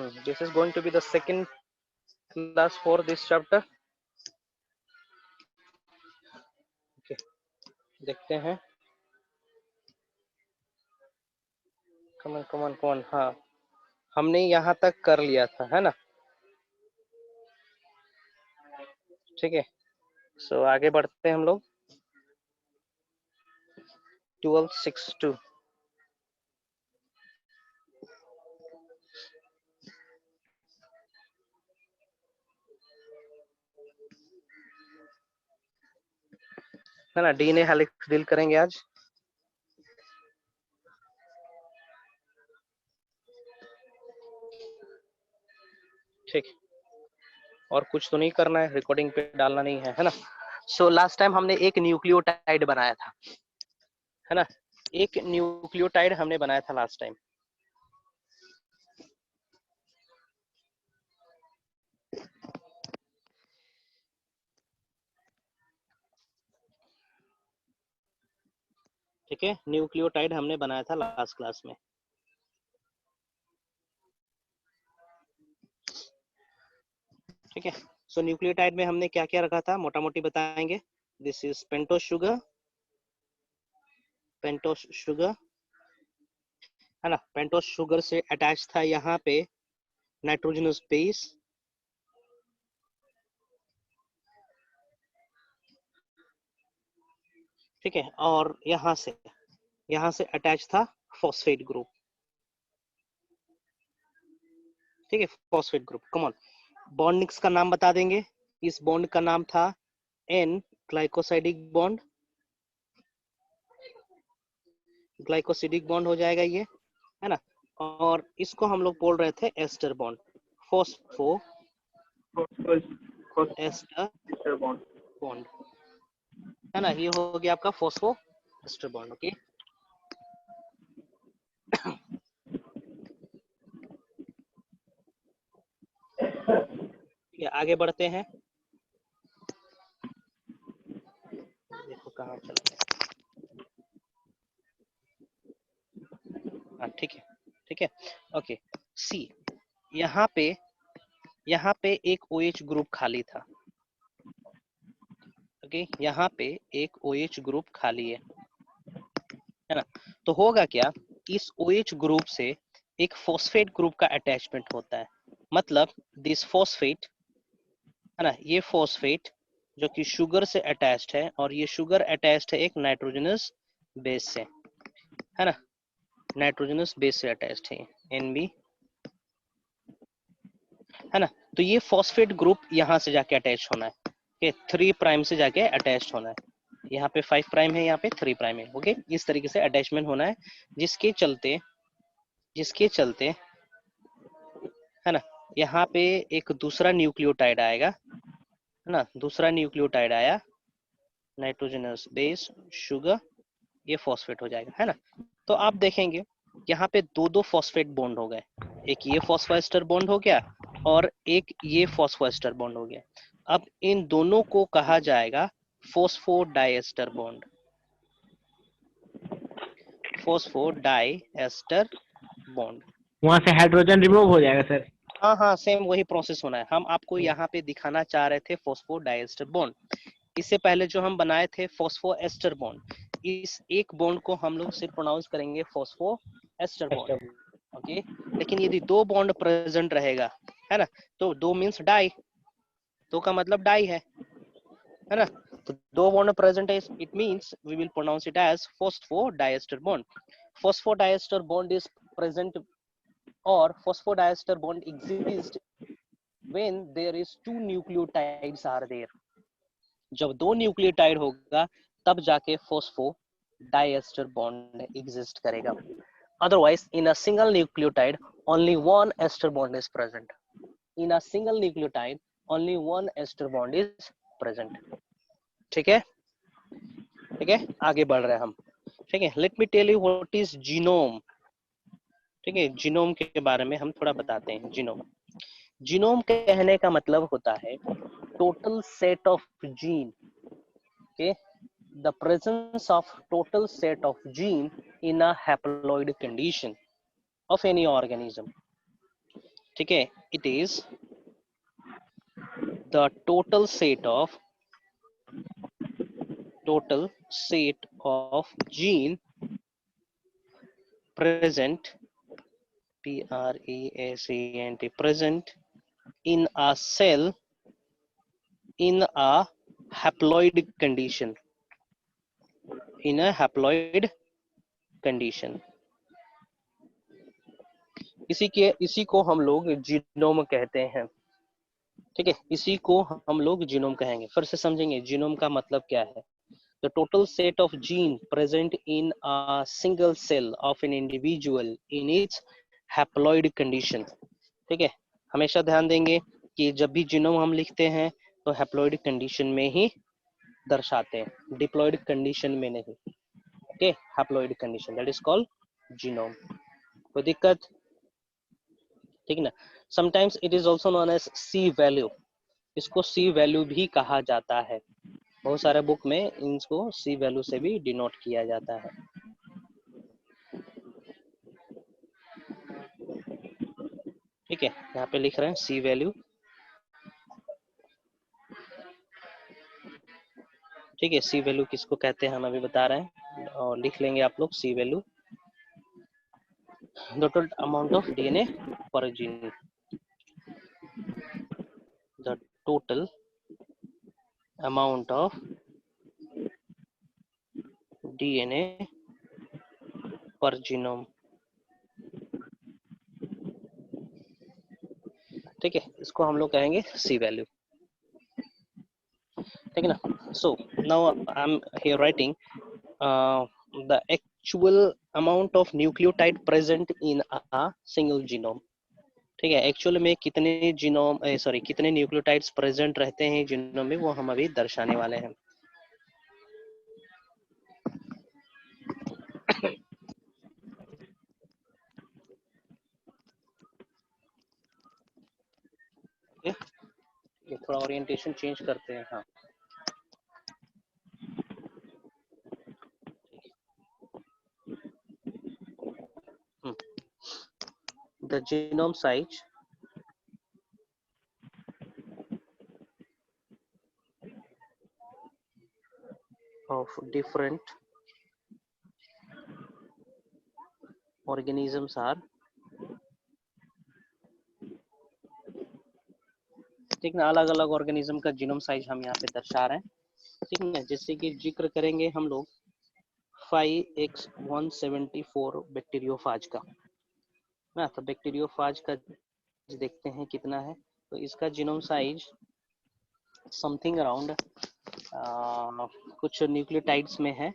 This is going to be the second class for this chapter. Okay, देखते हैं. Come on. हाँ, हमने यहाँ तक कर लिया था, है ना? ठीक है. So आगे बढ़ते हैं हम लोग. 1262. है ना? डीएनए हेलिक्स डील करेंगे आज. ठीक, और कुछ तो नहीं करना है, रिकॉर्डिंग पे डालना नहीं है ना? सो लास्ट टाइम हमने एक न्यूक्लियोटाइड बनाया था, है ना? एक न्यूक्लियोटाइड हमने बनाया था लास्ट टाइम. ठीक है, न्यूक्लियोटाइड हमने बनाया था लास्ट क्लास में. ठीक है. सो न्यूक्लियोटाइड में हमने क्या क्या रखा था, मोटा मोटी बताएंगे. दिस इज पेंटोस शुगर, है ना? पेंटोस शुगर से अटैच था यहाँ पे नाइट्रोजनस बेस. ठीक है, और यहाँ से अटैच था फॉस्फेट ग्रुप. ठीक है, phosphate group. Come on, bondings का नाम बता देंगे. इस बॉन्ड का नाम था N glycosidic bond. Glycosidic bond हो जाएगा ये, है ना? और इसको हम लोग बोल रहे थे ester bond. Phospho ester bond, है ना? ये हो गया आपका फॉस्फो एस्टर बॉन्ड. ओके, आगे बढ़ते हैं. देखो कहाँ चल रहे हैं. हाँ, ठीक है. ओके, सी, यहाँ पे एक OH ग्रुप खाली था. ओके, यहाँ पे एक OH ग्रुप खाली है ना? तो होगा क्या, इस OH ग्रुप से एक फॉस्फेट ग्रुप का अटैचमेंट होता है. मतलब दिस फॉस्फेट, है ना? ये फॉस्फेट जो कि शुगर से अटैच्ड है, और ये शुगर अटैच्ड है एक नाइट्रोजनस बेस से, है ना? नाइट्रोजनस बेस से अटैच्ड है NB, है ना? तो ये फॉस्फेट ग्रुप यहाँ से जाके अटैच होना है. ओके, 3 प्राइम से जाके अटैच्ड होना है. यहाँ पे 5 प्राइम है, यहाँ पे 3 प्राइम है. ओके, इस तरीके से अटैचमेंट होना है, जिसके चलते है ना, यहाँ पे एक दूसरा न्यूक्लियोटाइड आएगा, है ना? दूसरा न्यूक्लियोटाइड आया, नाइट्रोजनस बेस शुगर, ये फॉस्फेट हो जाएगा, है ना? तो आप देखेंगे यहाँ पे दो फॉस्फेट बॉन्ड हो गए. एक ये फॉस्फोएस्टर बॉन्ड हो गया, और एक ये फॉस्फोएस्टर बॉन्ड हो गया. अब इन दोनों को कहा जाएगा फॉस्फोडाइएस्टर बॉन्ड. Phosphodiester bond. वहां से हाइड्रोजन रिमूव हो जाएगा सर. हाँ, सेम वही प्रोसेस होना है. हम आपको यहाँ पे दिखाना चाह रहे थे फॉस्फोडाइएस्टर बॉन्ड. इससे पहले जो हम बनाए थे फॉस्फोएस्टर बॉन्ड, इस एक बॉन्ड को हम लोग सिर्फ प्रोनाउंस करेंगे फॉस्फोएस्टर बॉन्ड. ओके, लेकिन यदि दो बॉन्ड प्रेजेंट रहेगा, है ना, तो दो मींस डाई, दो का मतलब डाई है ना? तो दो बॉन्ड प्रेजेंट है, it means we will pronounce it as phosphodiester bond. Phosphodiester bond is present, और phosphodiester bond exist when there is two nucleotides are there. जब दो न्यूक्लियोटाइड होगा तब जाके फॉस्फोडाइएस्टर बॉन्ड एग्जिस्ट करेगा. Otherwise, in a single nucleotide, only one ester bond is present. In a single nucleotide, only one ester bond is present. ठीक है, आगे बढ़ रहे हैं हम. ठीक है, let me tell you what is genome. ठीक है, जीनोम के बारे में हम थोड़ा बताते हैं. जीनोम कहने का मतलब होता है total set of gene. Okay, the presence of total set of gene in a haploid condition of any organism. ठीक है, it is the total set of gene present, present in a cell in a haploid condition, in a haploid condition. इसी को हम लोग genome कहते हैं। ठीक है, इसी को हम लोग जीनोम कहेंगे। फिर से समझेंगे जीनोम का मतलब क्या है। The total set of gene present in a single cell of an individual in its haploid condition. ठीक है, हमेशा ध्यान देंगे कि जब भी जीनोम हम लिखते हैं तो हैप्लॉइड कंडीशन में ही दर्शाते हैं, डिप्लॉइड कंडीशन में नहीं। Okay, haploid condition, that is called genome. कोई दिक्कत? ठीक है ना। Sometimes it is also known as C value, इसको सी वैल्यू भी कहा जाता है। बहुत सारे बुक में इनको सी वैल्यू से भी डिनोट किया जाता है। ठीक है, यहाँ पे लिख रहे हैं सी वैल्यू। ठीक है, सी वैल्यू किसको कहते हैं हम अभी बता रहे हैं, और लिख लेंगे आप लोग C value. The total amount of DNA per gene, the total amount of DNA per genome. ठीक है, इसको हम लोग कहेंगे सी वैल्यू। ठीक है ना। So now I am here writing the actual amount of nucleotide present in a single genome. ठीक है, एक्चुअल में कितने जीनोम कितने न्यूक्लियोटाइड्स प्रेजेंट रहते हैं जीनोम में, वो हम अभी दर्शाने वाले हैं। ये थोड़ा ओरिएंटेशन चेंज करते हैं। हाँ, the genome size of different organisms are, ठीक ना, अलग अलग ऑर्गेनिज्म का जीनोम साइज हम यहाँ पे दर्शा रहे हैं। ठीक है, जैसे कि जिक्र करेंगे हम लोग 5x174 बैक्टीरियोफाज का ना, तो बैक्टीरियोफाज का देखते हैं कितना है। तो इसका जीनोम साइज समथिंग अराउंड कुछ न्यूक्लियोटाइड्स में है।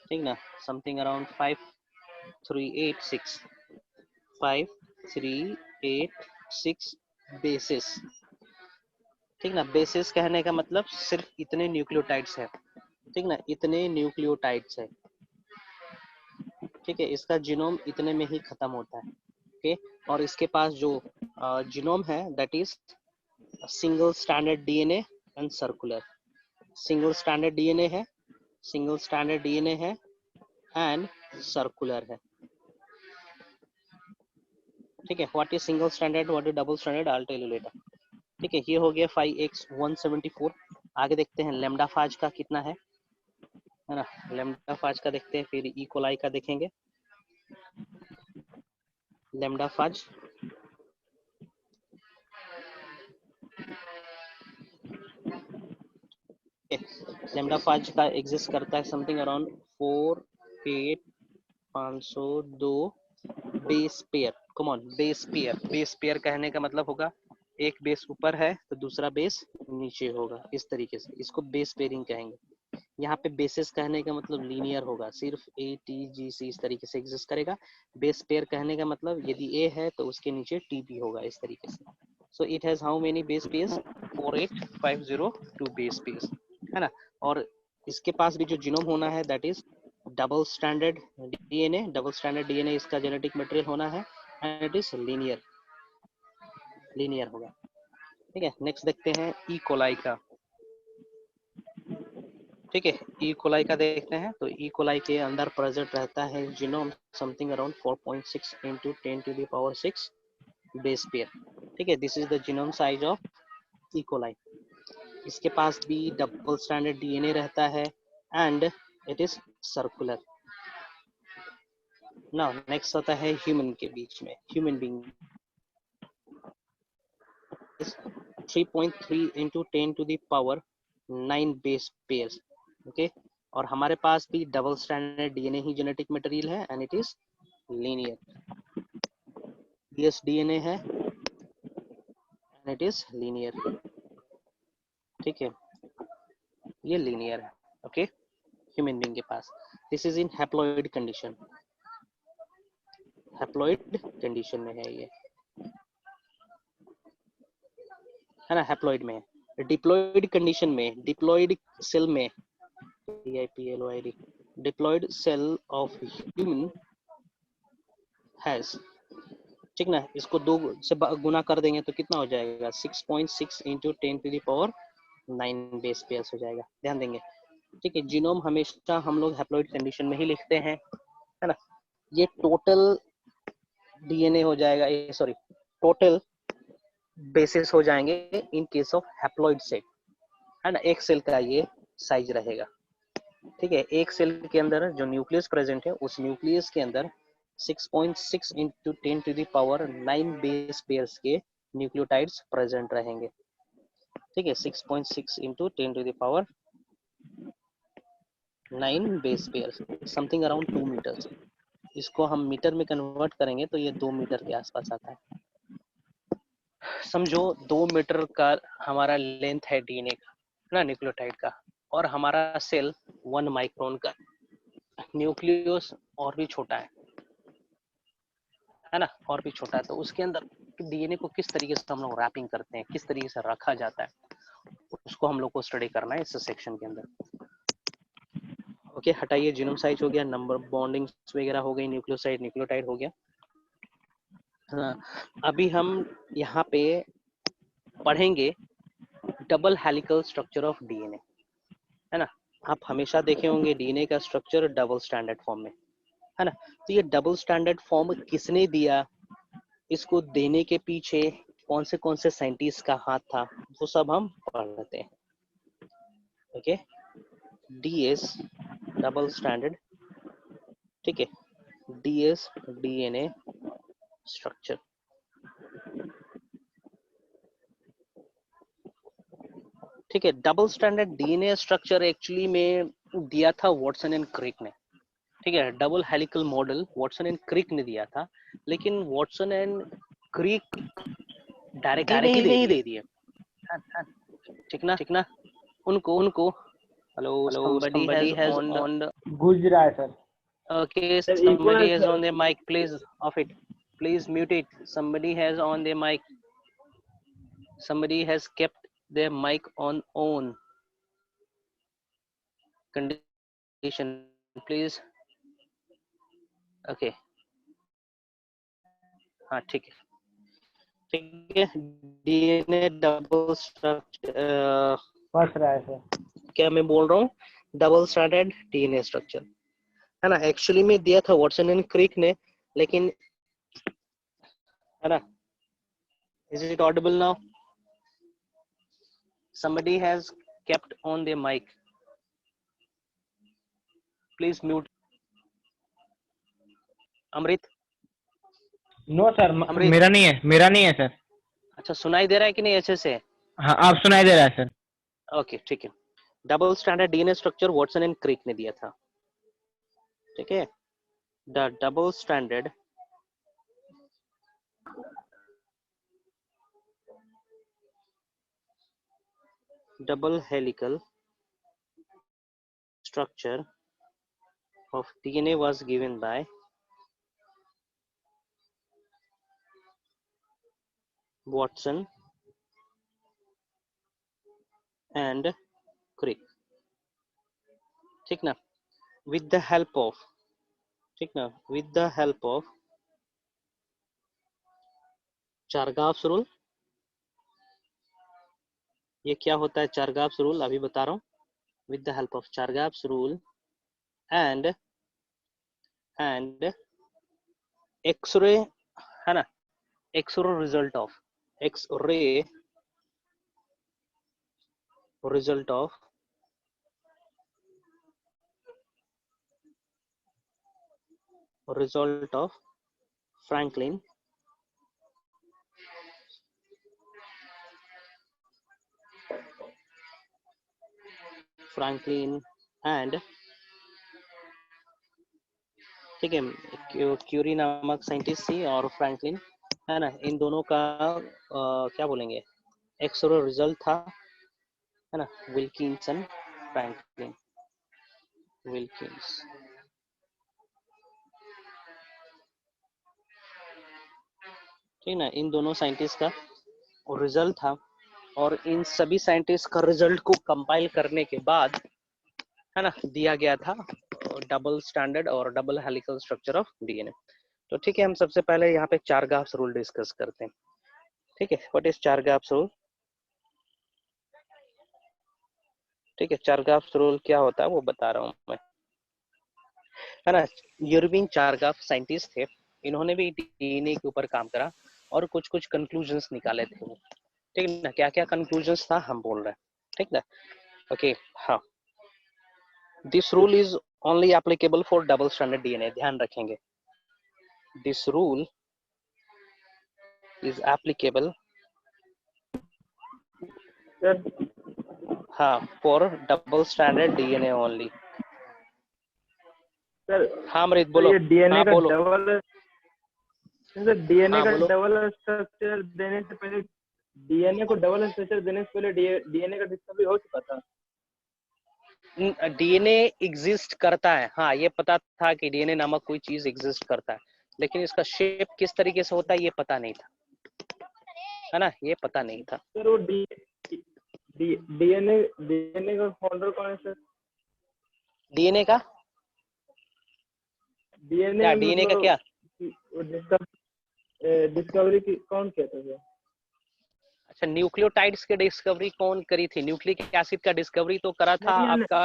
ठीक ना, समथिंग अराउंड 5386 बेसिस। ठीक ना, बेसिस कहने का मतलब सिर्फ इतने न्यूक्लियोटाइड्स है। ठीक ना, इतने न्यूक्लियोटाइड्स है। ठीक है, इसका जीनोम इतने में ही खत्म होता है। ओके, और इसके पास जो जीनोम है that is single standard DNA and circular. Single standard DNA है, सिंगल स्टैंडर्ड डीएनए है एंड सर्कुलर है। ठीक है, what is single standard, what is double standard, I will tell you later. ठीक है, ये हो गया 5x174। आगे देखते हैं लेम्डा फाज का कितना है ना। लेम्डा फाज का देखते हैं, फिर ई कोलाई का देखेंगे। लेम्डा फाज लेम्डा फाज का एग्जिस्ट करता है something around 48502 base pair. Come on, base pair. Base pair कहने का मतलब होगा एक बेस ऊपर है तो दूसरा बेस नीचे होगा, इस तरीके से इसको बेस पेयरिंग कहेंगे। यहाँ पे बेसिस कहने का मतलब लीनियर होगा, सिर्फ ए टी जी सी इस तरीके से एग्जिस्ट करेगा। बेस पेयर कहने का मतलब यदि ए है तो उसके नीचे टी भी होगा, इस तरीके से। So it has how many base pairs, 48502 base pairs, है ना। और इसके पास भी जो जीनोम होना है that is double standard DNA. Double standard DNA इसका जेनेटिक मटेरियल होना है and it is linear, linear होगा। ठीक है, नेक्स्ट देखते हैं ई कोलाई का। ठीक है, ई कोलाई का देखते हैं। तो ई कोलाई के अंदर प्रेजेंट रहता है genome something around 4.6 × 10⁶। Base pair. ठीक है, this is the genome size of E coli. इसके पास भी डबल स्ट्रैंडेड डीएनए रहता है and it is circular. Now next आता है ह्यूमन के बीच में। Human being 3.3 into 10 to the power 9 base pairs. Okay, और हमारे पास भी डबल स्ट्रैंडेड डीएनए ही जेनेटिक मटेरियल है and it is linear. Yes, DNA है एंड इट इज लीनियर। ठीक है, ये लीनियर है। ओके, ह्यूमन बीइंग के पास this is in haploid condition. Haploid condition में है ये, है ना, हैप्लॉइड में है। डिप्लॉइड कंडीशन में, डिप्लॉइड सेल में, DIPLOID, diploid cell of human has, ठीक ना, इसको 2 से गुना कर देंगे तो कितना हो जाएगा, 6.6 into 10 to the power 9 base pairs हो जाएगा। ध्यान देंगे। ठीक है, जीनोम हमेशा हम लोग हैप्लॉइड कंडीशन में ही लिखते हैं, है ना। ये टोटल डीएनए हो जाएगा, ये सॉरी टोटल बेसिस हो जाएंगे in case of haploid cell, है ना। एक सेल का ये साइज रहेगा। ठीक है, एक सेल के अंदर जो न्यूक्लियस प्रेजेंट है, उस न्यूक्लियस के अंदर 6.6 into 10 to the power 9 base pairs के न्यूक्लियोटाइड्स प्रेजेंट रहेंगे। ठीक है, 6.6 into 10 to the power 9 base pairs, something around 2 metres. इसको हम मीटर में कन्वर्ट करेंगे तो ये 2 मीटर के आसपास आता है। समझो 2 मीटर का हमारा लेंथ है डीएनए का, ना, न्यूक्लियोटाइड का, और हमारा सेल 1 माइक्रोन का। न्यूक्लियस और भी छोटा है ना, और भी छोटा है, तो उसके अंदर डीएनए को किस तरीके से हम लोग रैपिंग करते हैं, किस तरीके से रखा जाता है, उसको हम लोग को स्टडी करना है इस सेक्शन के अंदर। ओके, हटाइए, जीनोम साइज हो गया, नंबर बॉन्डिंग वगैरह हो गई, न्यूक्लियोसाइड न्यूक्लियोटाइड हो गया। हाँ, अभी हम यहाँ पे पढ़ेंगे double helical structure of DNA, है ना। आप हमेशा देखे होंगे डीएनए का स्ट्रक्चर डबल स्टैंडर्ड फॉर्म में, है ना। तो ये डबल स्टैंडर्ड फॉर्म किसने दिया, इसको देने के पीछे कौन से साइंटिस्ट का हाथ था, वो सब हम पढ़ते हैं। ओके, डीएस डबल स्टैंडर्ड, ठीक है, डीएस डीएनए स्ट्रक्चर। ठीक है, double standard DNA structure actually में दिया था वॉटसन एंड क्रिक ने। ठीक है, double helical model Watson and Crick ने दिया था, लेकिन वॉटसन एंड क्रिक डायरेक्टली नहीं दे दिए। ठीक ना, उनको hello, somebody has on the, गूंज रहा है sir. okay, sir somebody equal has sir. on their mic, please off it, please mute it. Somebody has on their mic, somebody has kept their mic on condition, please. Okay, हाँ ठीक है, DNA double structure, फंस रहा है sir. क्या मैं बोल रहा हूँ, डबल स्ट्रैंडेड डीएनए स्ट्रक्चर, है ना, एक्चुअली में दिया था वॉटसन एंड क्रिक ने, लेकिन, है ना, is it audible now? Somebody has kept on their mic, please mute. Amrit, no sir, Amrit, मेरा नहीं है सर। अच्छा सुनाई दे रहा है कि नहीं अच्छे से? हाँ, आप सुनाई दे रहा है सर। ओके ठीक है, double standard DNA structure Watson and Crick ने दिया था। ठीक है, the double standard double helical structure of DNA was given by Watson and Crick, ठीक ना, with the help of, ठीक ना, with the help of Chargaff's rule. ये क्या होता है चारगाफ्स रूल, अभी बता रहा हूँ। with the help of Chargaff's rule and X ray, है ना, X-ray result of X-ray result of Franklin and ठीक है क्यूरी नामक साइंटिस्ट थी और फ्रैंकलिन है ना, इन दोनों का क्या बोलेंगे एक्सरे रिजल्ट था है ना, विल्किंसन फ्रैंकलिन विल्किंस। ठीक ना, इन दोनों साइंटिस्ट का रिजल्ट था और इन सभी साइंटिस्ट का रिजल्ट को कंपाइल करने के बाद है ना दिया गया था डबल स्टैंडर्ड और double helical structure of DNA. तो ठीक है, हम सबसे पहले यहाँ पे चारगाफ्स रूल डिस्कस करते हैं। ठीक है, व्हाट इज चारगाफ्स रूल? ठीक है, चारगाफ्स रूल क्या होता है वो बता रहा हूँ मैं, है ना। यूरोपियन चारगाफ साइंटिस्ट थे, इन्होंने भी डीएनए के ऊपर काम करा और कुछ कुछ कंक्लूजन्स निकाले थे वो। ठीक है ना, क्या क्या कंक्लूजन्स था हम बोल रहे हैं, ठीक ना। ओके, हाँ, this rule is only applicable for double standard DNA, ध्यान रखेंगे। दिस रूल इज एप्लीकेबल हाँ for double standard DNA only. Sir हाँ अमृत बोलो। ये डीएनए हाँ का बोलो। डबल सर डीएनए हाँ का बोलो। डबल स्ट्रक्चर देने से पहले डीएनए को डबल स्ट्रक्चर देने से पहले डीएनए का डिस्कवरी हो चुका था। डीएनए एग्जिस्ट करता है, हाँ ये पता था कि डीएनए नामक कोई चीज एग्जिस्ट करता है, लेकिन इसका शेप किस तरीके से होता है ये पता नहीं था, है ना, ये पता नहीं था। सर वो डीएनए डीएनए का फाउंडर कौन है सर? डीएनए का डीएनए क्या, डीएनए का क्या? डिस्कवरी की कौन किया था सर? अच्छा, न्यूक्लियोटाइड्स की डिस्कवरी कौन करी थी? न्यूक्लिक एसिड का डिस्कवरी तो करा था नहीं आपका।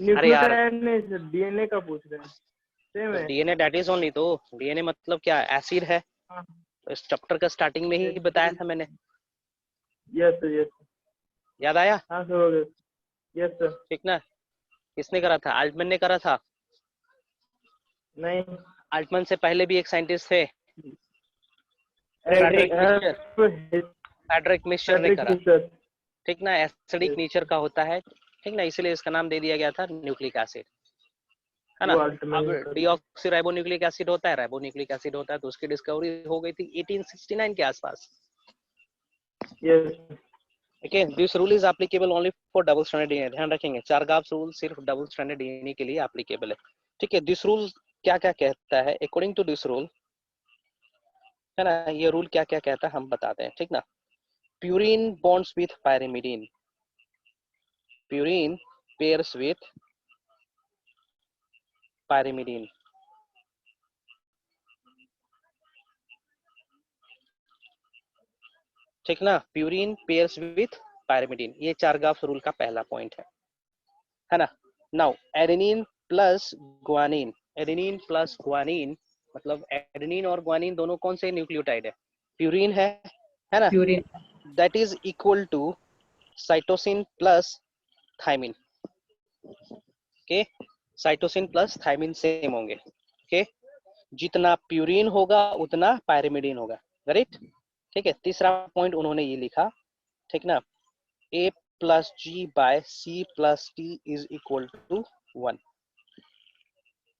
अरे यार, न्यूक्लियोटाइड नहीं सर, डीएनए का पूछ रहे हैं। सेम है। डीएनए दैट इज ओनली, तो डीएनए मतलब क्या, एसिड है। हाँ, तो इस चैप्टर का स्टार्टिंग में ही बताया था मैंने, यस सर, यस। याद आया? हाँ सर, हो गया। Yes sir. ठीक ना, किसने करा था? अल्टमैन ने करा था। नहीं, अल्टमैन से पहले भी एक साइंटिस्ट थे, फ्रेडरिक फ्रेडरिक मिक्सचर ने करा। मिक्सर। ठीक ना, एसिडिक Yes, नेचर का होता है, ठीक ना, इसलिए इसका नाम दे दिया गया था न्यूक्लिक एसिड, है ना। वो अब अल्टरनेट कर। डीऑक्सीराइबोन्यूक्लिक एसिड होता है, राइबोन्यूक्लिक एसिड होता है, तो उसकी डिस्कवरी हो गई थी 1869 के आसपास। Yes. Okay, this rule is applicable only for double standard DNA, ध्यान रखेंगे, चारगाफ्स रूल सिर्फ डबल स्टैंडर्ड डीएनए के लिए एप्लीकेबल है। ठीक है, दिस रूल क्या क्या कहता है? अकॉर्डिंग टू दिस रूल, है ना, ये रूल क्या क्या कहता है हम बताते हैं, ठीक ना। Purine bonds with pyrimidine, purine pairs with pyrimidine, ठीक ना, प्यूरिन पेयर्स विथ पायरिमिडीन, ये चारगाफ्स रूल का पहला पॉइंट है ना। Now adenine plus guanine, adenine plus guanine मतलब एडेनिन और ग्वानिन दोनों कौन से न्यूक्लियोटाइड है? प्यूरिन है ना, purine. That is equal to cytosine plus thymine. Okay, cytosine plus thymine same होंगे। ओके, जितना प्यूरिन होगा उतना पायरिमिडीन होगा, राइट। ठीक है, तीसरा पॉइंट उन्होंने ये लिखा, ठीक ना, A plus G by C plus T is equal to 1,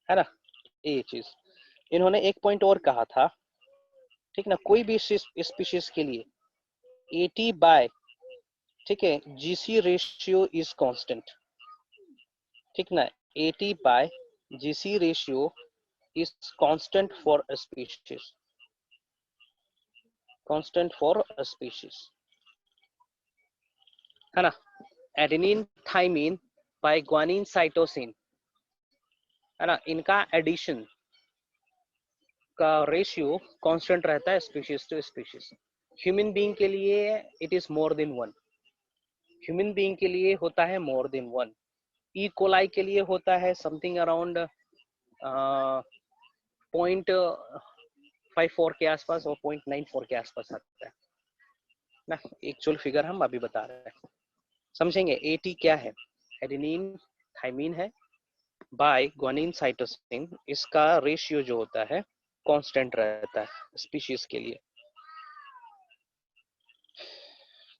है ना, ये चीज इन्होंने एक पॉइंट और कहा था, ठीक ना, कोई भी स्पीशीज के लिए AT बाय, ठीक है, GC रेशियो इज कांस्टेंट, ठीक ना, AT by GC ratio is constant for a species, constant for a species, है ना। Adenine thymine by guanine cytosine, है ना, इनका एडिशन का रेशियो कांस्टेंट रहता है species to species. Human being के लिए it is more than 1, human being के लिए होता है मोर देन 1। ई कोलाई के लिए होता है समथिंग अराउंड 0.54 के आसपास और 0.94 के आसपास आता है ना। एक्चुअल फिगर हम अभी बता रहे हैं, समझेंगे। एटी क्या है? एडेनिन थाइमीन है बाय ग्वानिन साइटोसिन। इसका रेशियो जो होता है कांस्टेंट रहता है स्पीशीज के लिए,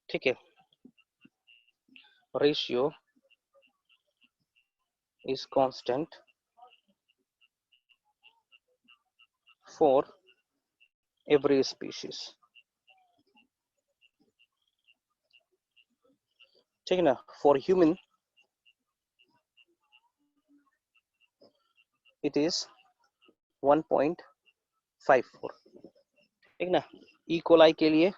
ठीक है। Ratio is constant for every species, ठीक है ना। फॉर ह्यूमन इट इज 1.54, ठीक ना। ई कोलाई के लिए,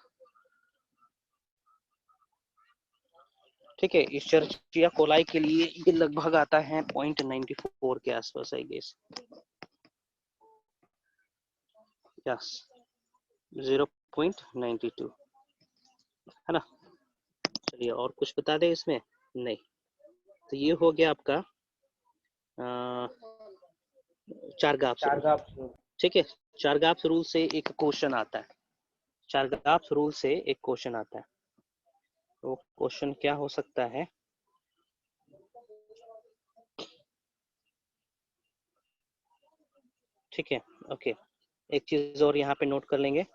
ठीक है, इश्चरचिया कोलाई के लिए ये लगभग आता है 0.94 के आसपास, आई गेस। यस, 0.92 है ना। चलिए और कुछ बता दें इसमें? नहीं। तो ये हो गया आपका चारगाप्स रूल, ठीक है। चारगाप्स रूल से एक क्वेश्चन आता है, चारगाप्स रूल से एक क्वेश्चन आता है। तो क्वेश्चन क्या हो सकता है? ठीक है, ओके। एक चीज और यहाँ पे नोट कर लेंगे,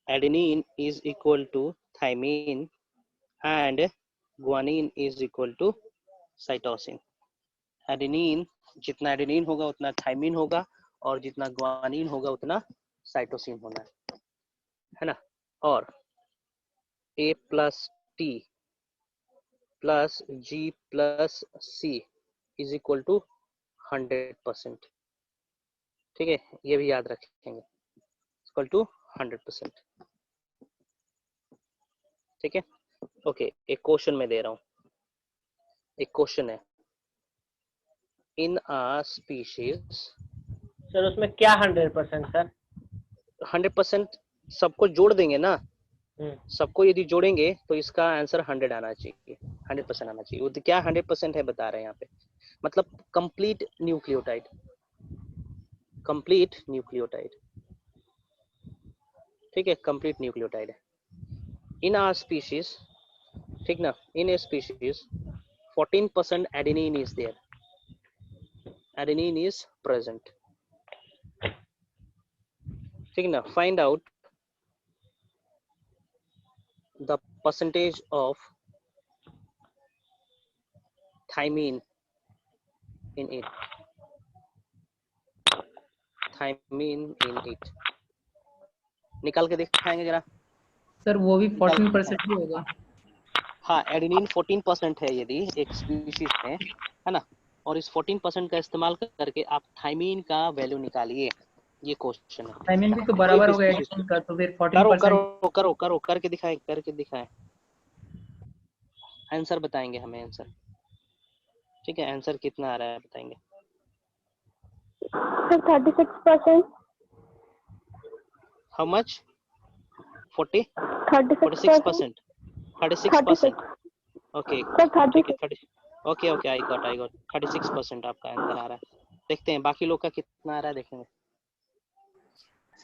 adenine is equal to thymine and guanine is equal to cytosine. Adenine, जितना एडेनिन होगा उतना थाइमीन होगा, और जितना ग्वानिन होगा उतना साइटोसिन होना है ना। और A plus T plus G plus C is equal to 100%, ठीक है। ये भी याद रखेंगे, इक्वल टू 100%, ठीक है। ओके, एक क्वेश्चन मैं दे रहा हूँ, एक क्वेश्चन है, इन अ स्पीशीज। सर उसमें क्या 100% सर? 100% सबको जोड़ देंगे ना, सबको यदि जोड़ेंगे तो इसका आंसर 100 आना चाहिए, 100% आना चाहिए। वो तो क्या 100% है बता रहे हैं यहाँ पे, मतलब कंप्लीट न्यूक्लियोटाइड, कंप्लीट न्यूक्लियोटाइड, ठीक है, कंप्लीट न्यूक्लियोटाइड है। इन आर स्पीशीज, ठीक ना, in a species 14% adenine is there, adenine is present, ठीक ना। Find out the percentage of thymine in it, thymine in it निकाल के दिखाएंगे जरा सर वो भी निकाल के 14% ही होगा। हाँ, एडेनिन 14% है यदि एक स्पीशीज में, है ना। और इस 14% का इस्तेमाल करके आप थाइमीन का वैल्यू निकालिए, ये क्वेश्चन है। थाइमीन भी तो बराबर हो गया एडिशन का, तो फिर 14% करो करो करो करके दिखाएं, करके दिखाएं, आंसर बताएंगे हमें, आंसर, ठीक है। आंसर कितना आ रहा है बताएंगे? 36%। How much? 46%, 36%, ओके, ठीक है। 30, ओके ओके, आई गॉट 36% आपका आंसर आ रहा है। देखते हैं बाकी लोग का कितना आ रहा है, देखेंगे।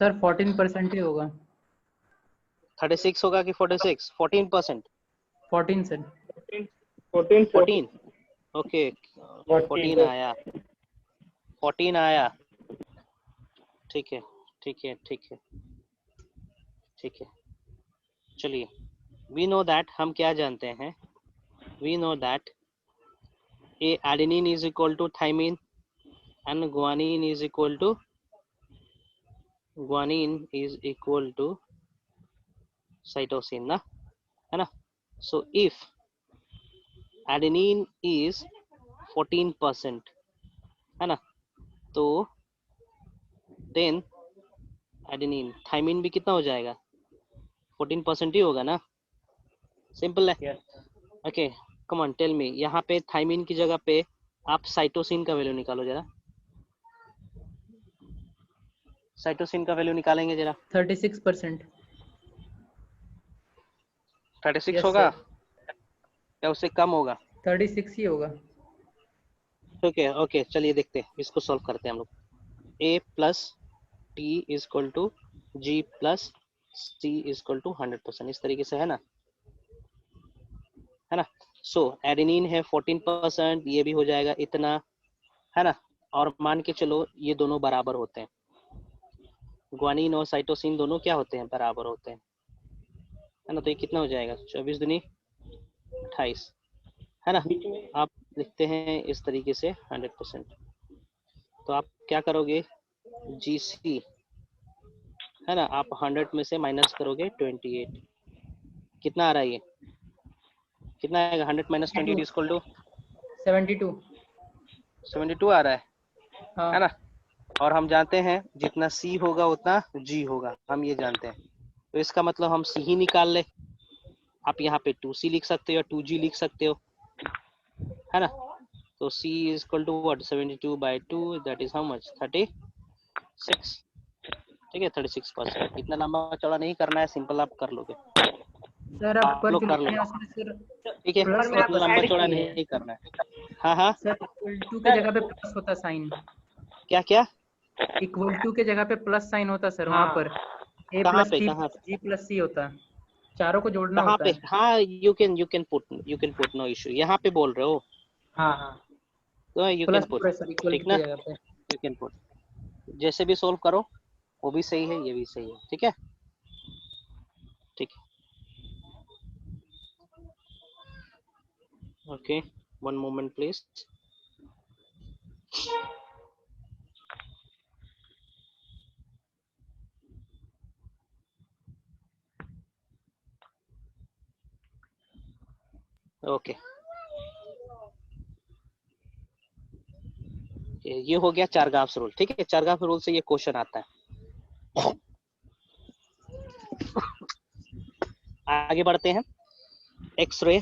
सर 14% ही होगा। 36 होगा कि 46? 14%, 14 सर। 14, ओके, 14 आया, 14 आया, ठीक है ठीक है ठीक है ठीक है। चलिए, वी नो दैट, हम क्या जानते हैं, we know that A adenine is equal to thymine and guanine is equal to cytosine ना, है ना। सो इफ एडेनिन इज 14%, है ना, तो देन एडेनिन, थाइमीन भी कितना हो जाएगा? 14% ही होगा ना, सिंपल है। Okay, come on tell me, यहाँ पे थाइमीन की जगह पे आप साइटोसिन का वैल्यू निकालो जरा, साइटोसिन का वैल्यू निकालेंगे जरा। 36%। 36 Yes, होगा sir. या उससे कम होगा? 36 ही होगा। ठीक है, ओके, चलिए देखते हैं, इसको सॉल्व करते हैं हम लोग। A plus T is equal to G plus C is equal to 100%, इस तरीके से है ना। सो एडेनिन है 14%, ये भी हो जाएगा इतना, है ना। और मान के चलो ये दोनों बराबर होते हैं, ग्वानिन और साइटोसिन दोनों क्या होते हैं, बराबर होते हैं, है ना। तो ये कितना हो जाएगा, 24 दूनी 28, है ना। बीच में आप लिखते हैं इस तरीके से 100%। तो आप क्या करोगे, GC, है ना, आप 100 में से माइनस करोगे 28, कितना आ रहा है ये, कितना आएगा, 100 माइनस 28 इक्वल टू 72। 72 आ रहा है हाँ ना। और हम जानते हैं जितना C होगा उतना G होगा, हम ये जानते हैं। तो इसका मतलब हम C ही निकाल ले, आप यहाँ पे 2C लिख सकते हो या 2G लिख सकते हो, है ना। तो C is equal to what, 72 by 2, that is how much, 36, ठीक है, 36%। इतना लंबा चौड़ा नहीं करना है, सिंपल आप कर लोगे, सर, अब आप पर लोग जो कर लिखा है लोगे, उसमें सर ठीक है, प्लस में आप इतना लंबा ऐड चौड़ा किए नहीं करना है। हाँ हाँ, सर, इक्वल टू के जगह पे प्लस होता साइन, क्या क्या, इक्वल टू के जगह पे प्लस साइन होता सर, वहाँ पर A कहाँ प्लस पे, T कहाँ प्लस G प्लस C होता, चारों को जोड़ना कहाँ होता पे, है। हाँ, you can put no issue, यहाँ पे बोल रहे हो हाँ हाँ तो you प्लस can put, पूरे सर, इक्वल ठीक टू ना, की जगह पे। you can put, जैसे भी सोल्व करो वो भी सही है, ये भी सही है, ठीक है, ठीक है। Okay, one moment please. Okay, ये हो गया चारगाफ्स रूल, ठीक है। चारगाफ रूल से ये क्वेश्चन आता है। आगे बढ़ते हैं, एक्सरे,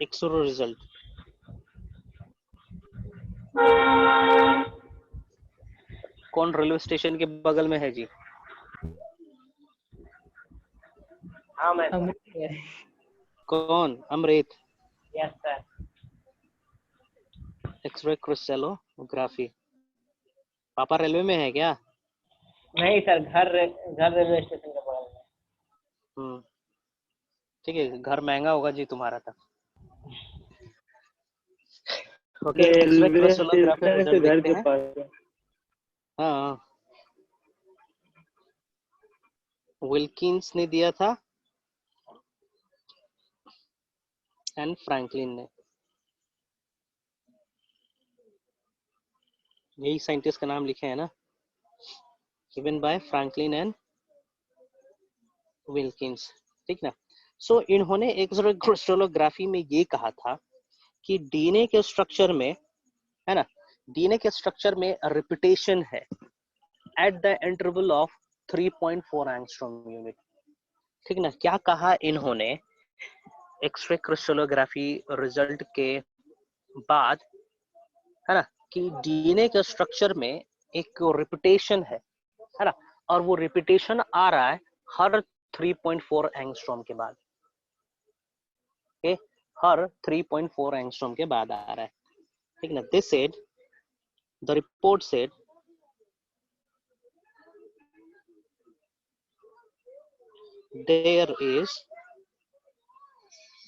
एक्सरे रिजल्ट, कौन रेलवे स्टेशन के बगल में है जी, हाँ मैं अमृत है। कौन, अमृत, यस सर। एक्सरे क्रिस्टलोग्राफी, पापा रेलवे में है क्या, नहीं सर, घर रेलवे स्टेशन के बगल में। ठीक है, घर महंगा होगा जी तुम्हारा था। Okay, x-ray railway crystallography station से रिजल्ट घर देखते के हैं। पास है। हाँ, विल्किंस ने दिया था एंड फ्रैंकलिन ने, यही साइंटिस्ट का नाम लिखे है ना, given by Franklin and Wilkins, ठीक ना। सो इन्होंने एक्सरे क्रिस्टलोग्राफी में ये कहा था कि डीएनए के स्ट्रक्चर में, है ना, डीएनए के स्ट्रक्चर में रिपीटेशन है at the interval of 3.4 angstrom unit, ठीक ना। क्या कहा इन्होंने एक्सरे क्रिस्टलोग्राफी रिजल्ट के बाद, है ना, कि डीएनए के स्ट्रक्चर में एक रिपीटेशन है ना, और वो रिपीटेशन आ रहा है हर 3.4 एंगस्ट्रॉम के बाद, ओके, हर 3.4 एंगस्ट्रॉम के बाद आ रहा है, ठीक ना। This said, the report said there is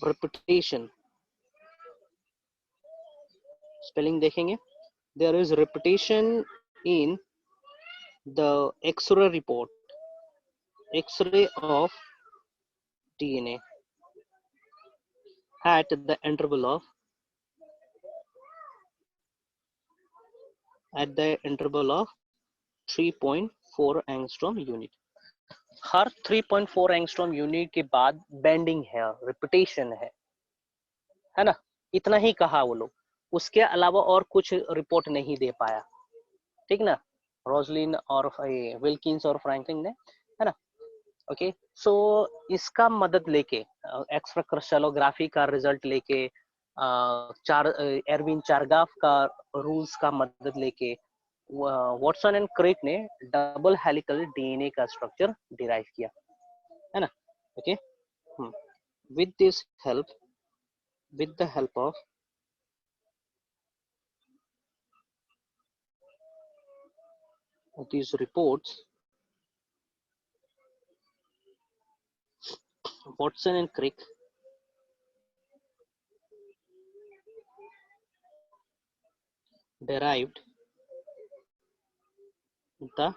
repetition, spelling देखेंगे, there is repetition in the X-ray report, X-ray of DNA at the interval of 3.4 angstrom unit, her 3.4 angstrom unit के बाद बेंडिंग है, रिपीटेशन है ना। इतना ही कहा वो लोग, उसके अलावा और कुछ रिपोर्ट नहीं दे पाया, ठीक ना, रोजलिन और विल्किंस और फ्रैंकलिन ने, है ना। ओके, सो इसका मदद लेके, एक्सरे क्रिस्टलोग्राफी का रिजल्ट लेके, एरविन चारगाफ का रूल्स का मदद लेके, वॉटसन एंड क्रेक ने डबल हेलिकल डीएनए का स्ट्रक्चर डिराइव किया, है ना। Okay, with this help, with the help of these reports, Watson and Crick derived the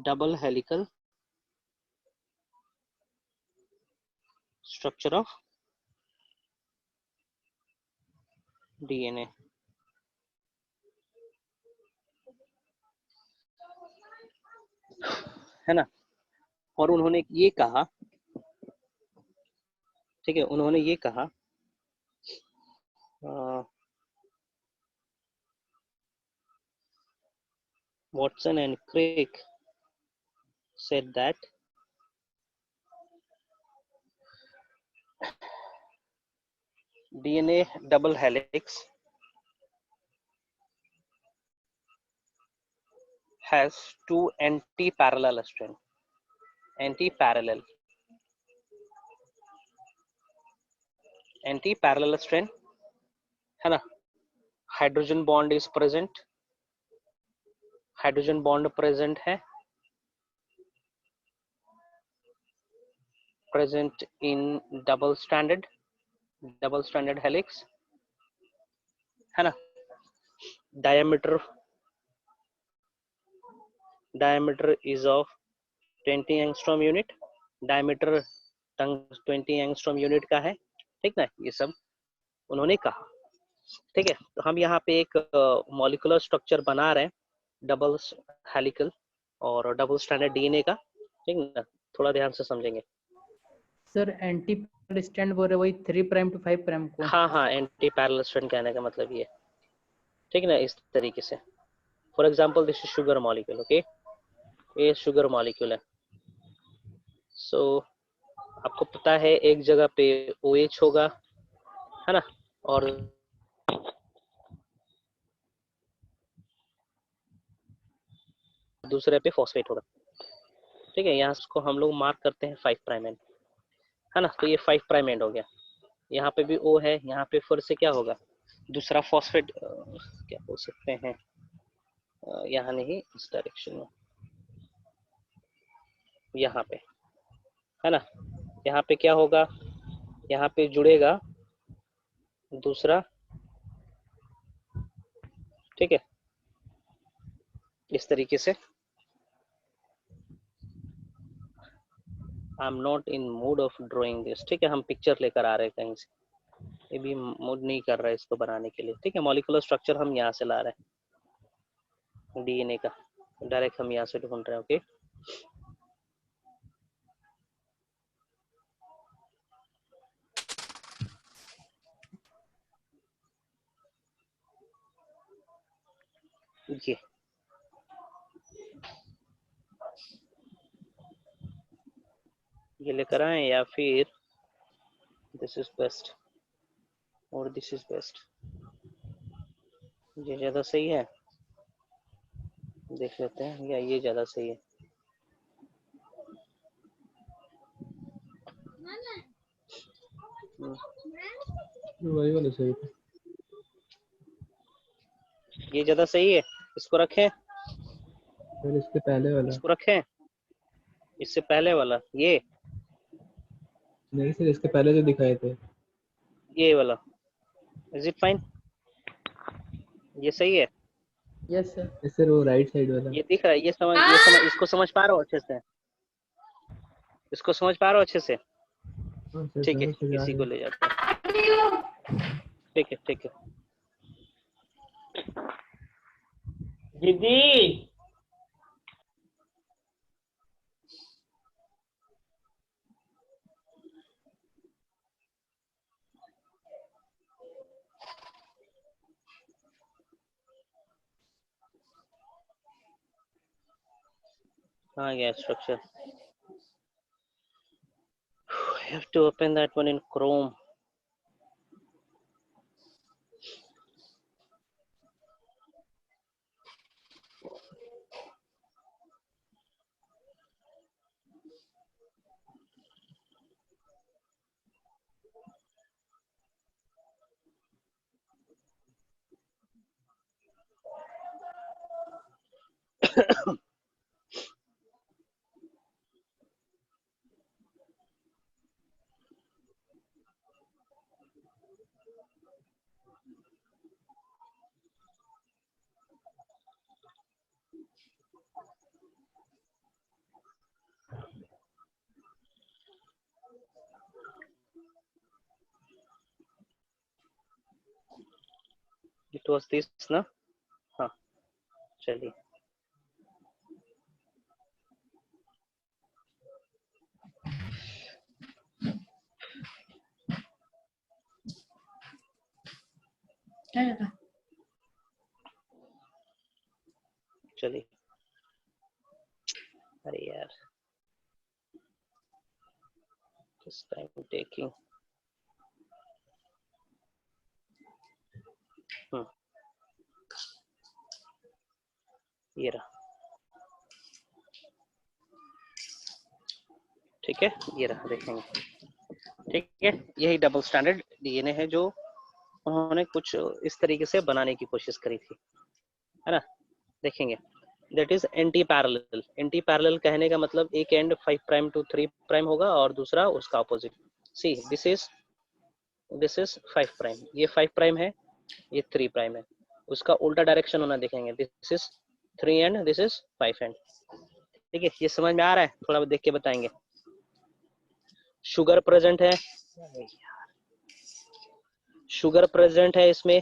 double helical structure of DNA. है ना, और उन्होंने ये कहा, ठीक है, उन्होंने ये कहा Watson and Crick said that DNA double helix has two anti-parallel strands. Anti-parallel strand है ना, hydrogen bond is present, hydrogen bond present है, present in double stranded helix, है ना, diameter is of 20 angstrom unit, diameter 20 angstrom unit का है, ठीक ना, ये सब उन्होंने कहा, ठीक है। तो हम यहाँ पे एक मॉलिक्यूलर स्ट्रक्चर बना रहे हैं डबल हेलिकल और डबल स्ट्रैंडेड डीएनए का, ठीक ना, थोड़ा ध्यान से समझेंगे। सर एंटी पैरेलल स्ट्रैंड बोल रहे वही 3 प्राइम टू 5 प्राइम को? हाँ, एंटी पैरेलल स्ट्रैंड कहने का मतलब ये, ठीक ना, इस तरीके से। For example this is sugar molecule, okay, ये शुगर मॉलिक्यूल है। सो आपको पता है एक जगह पे OH होगा, है ना, और दूसरे पे फॉस्फेट होगा, ठीक है। यहाँ इसको हम लोग मार्क करते हैं 5 प्राइम एंड, है ना, तो ये 5 प्राइम एंड हो गया। यहाँ पे भी O है, यहाँ पे फिर से क्या होगा, दूसरा फॉस्फेट, क्या बोल सकते हैं, यहाँ नहीं, इस डायरेक्शन में, यहाँ पे, है ना, यहाँ पे क्या होगा, यहाँ पे जुड़ेगा दूसरा, ठीक है, इस तरीके से। I am not in mood off drawing this, ठीक है, हम पिक्चर लेकर आ रहे हैं कहीं से, ये भी मूड नहीं कर रहा है इसको बनाने के लिए, ठीक है। मॉलिक्यूलर स्ट्रक्चर हम यहाँ से ला रहे हैं, डीएनए का डायरेक्ट हम यहाँ से ढूंढ रहे हैं, ओके। ये लेकर आए या फिर दिस इज बेस्ट और दिस इज बेस्ट, ये ज्यादा सही है, देख लेते हैं, या ये ज्यादा सही है। वही वाला सही था, ये ज्यादा सही है, इसको रखें, फिर इसके पहले वाला इसको रखें, इससे पहले वाला, ये नहीं सर, इसके पहले जो दिखाए थे, ये वाला, इज इट फाइन, ये सही है, यस सर। सर वो राइट साइड वाला, ये दिख रहा है, ये समझ, इसको समझ पा रहे हो अच्छे से, इसको समझ पा रहे हो अच्छे से, हाँ सर, ठीक है, समझ तो जा इसी रहे को हैं। ले जाते हैं, ठीक है, ठीक है। दीदी हाँ, गया structure, I have to open that one in Chrome. It was this ना, हाँ चलिए। चलिए, अरे यार किस टाइम टेकिंग। ये रहा, ठीक है, ये रहा, देखेंगे। ठीक है, यही डबल स्टैंडर्ड डीएनए है जो उन्होंने कुछ इस तरीके से बनाने की कोशिश करी थी, है ना। देखेंगे, that is anti parallel. Anti parallel कहने का मतलब एक एंड 5 प्राइम टू 3 प्राइम होगा और दूसरा उसका opposite. See this is 5 prime, ये 5 प्राइम है, ये 3 प्राइम है, उसका उल्टा डायरेक्शन होना देखेंगे। This is 3 and, this is 5 and. ठीक है, ये समझ में आ रहा है? थोड़ा देख के बताएंगे। शुगर प्रेजेंट है, शुगर प्रेजेंट है इसमें।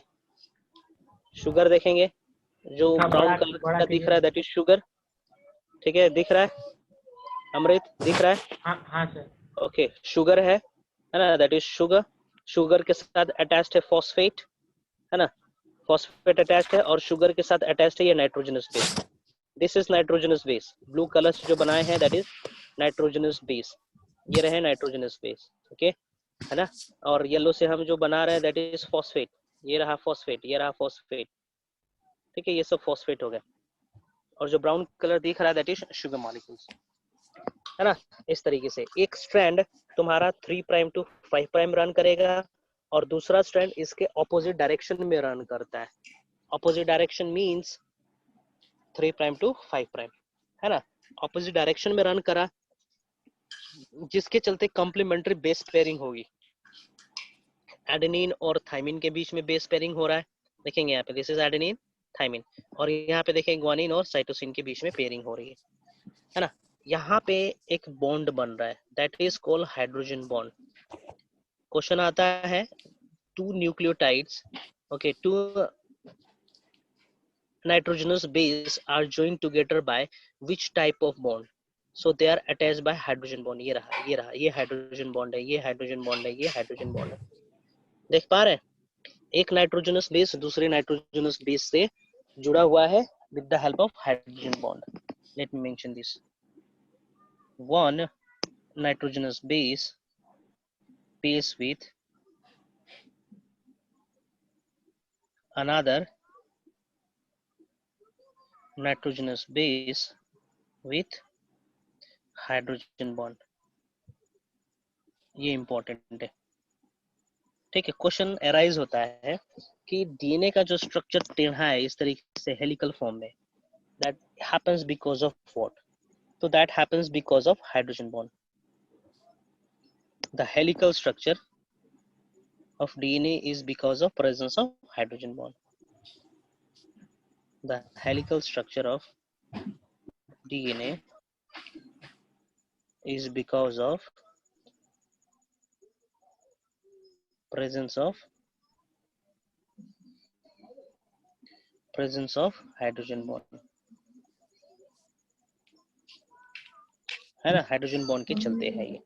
शुगर देखेंगे, जो ब्राउन कलर का दिख रहा है दैट इज शुगर। ठीक है, दिख रहा है अमृत, दिख रहा है? हाँ सर। ओके, शुगर है ना, दैट इज शुगर। शुगर के साथ अटैच्ड है फॉस्फेट, है ना, फॉस्फेट अटैच्ड है, और शुगर के साथ अटैच्ड है ये nitrogenous base. This is nitrogenous base. Blue colour से जो बनाए हैं दैट इज नाइट्रोजनस बेस। ये रहे नाइट्रोजनस बेस, ओके, है ना। और येलो से हम जो बना रहे हैं दैट इज फॉस्फेट। ये रहा फॉस्फेट, ये रहा फॉस्फेट। ठीक है, ये सब फॉस्फेट हो गए। और जो ब्राउन कलर दिख रहा है दैट इज शुगर मॉलिक्यूल्स, है ना। इस तरीके से एक स्ट्रैंड तुम्हारा 3 प्राइम टू 5 प्राइम रन करेगा और दूसरा स्ट्रैंड इसके ऑपोजिट डायरेक्शन में रन करता है। Opposite direction means 3 prime to 5 prime, है ना। ऑपोजिट डायरेक्शन में रन करा, जिसके चलते कॉम्प्लीमेंट्री बेस पेयरिंग होगी। एडेनिन और थाइमिन के बीच में बेस पेयरिंग हो रहा है, देखेंगे यहाँ पे, दिस इज एडेनिन थाइमिन। और यहाँ पे देखें ग्वानिन और साइटोसिन के बीच में पेयरिंग हो रही है ना। यहाँ पे एक बॉन्ड बन रहा है that is called hydrogen bond. Question आता है, two nucleotides, okay, two nitrogenous base are joined together by which type of bond? So they are attached by hydrogen bond। ये रहा, ये रहा, ये हाइड्रोजन बॉन्ड है, ये हाइड्रोजन बॉन्ड है, ये हाइड्रोजन बॉन्ड है। देख पा रहे हैं? एक नाइट्रोजनस बेस दूसरे नाइट्रोजनस बेस से जुड़ा हुआ है with the help of hydrogen bond. Let me mention this. One nitrogenous base with another nitrogenous base with hydrogen bond। ये इंपॉर्टेंट है। ठीक है, क्वेश्चन अराइज होता है कि डीएनए का जो स्ट्रक्चर टेढ़ा है इस तरीके से हेलिकल फॉर्म में, that happens because of what? तो that happens because of hydrogen bond. The helical structure of DNA is because of presence of hydrogen bond. The helical structure of DNA is because of presence of hydrogen bond, है ना। Hydrogen bond के चलते है ये,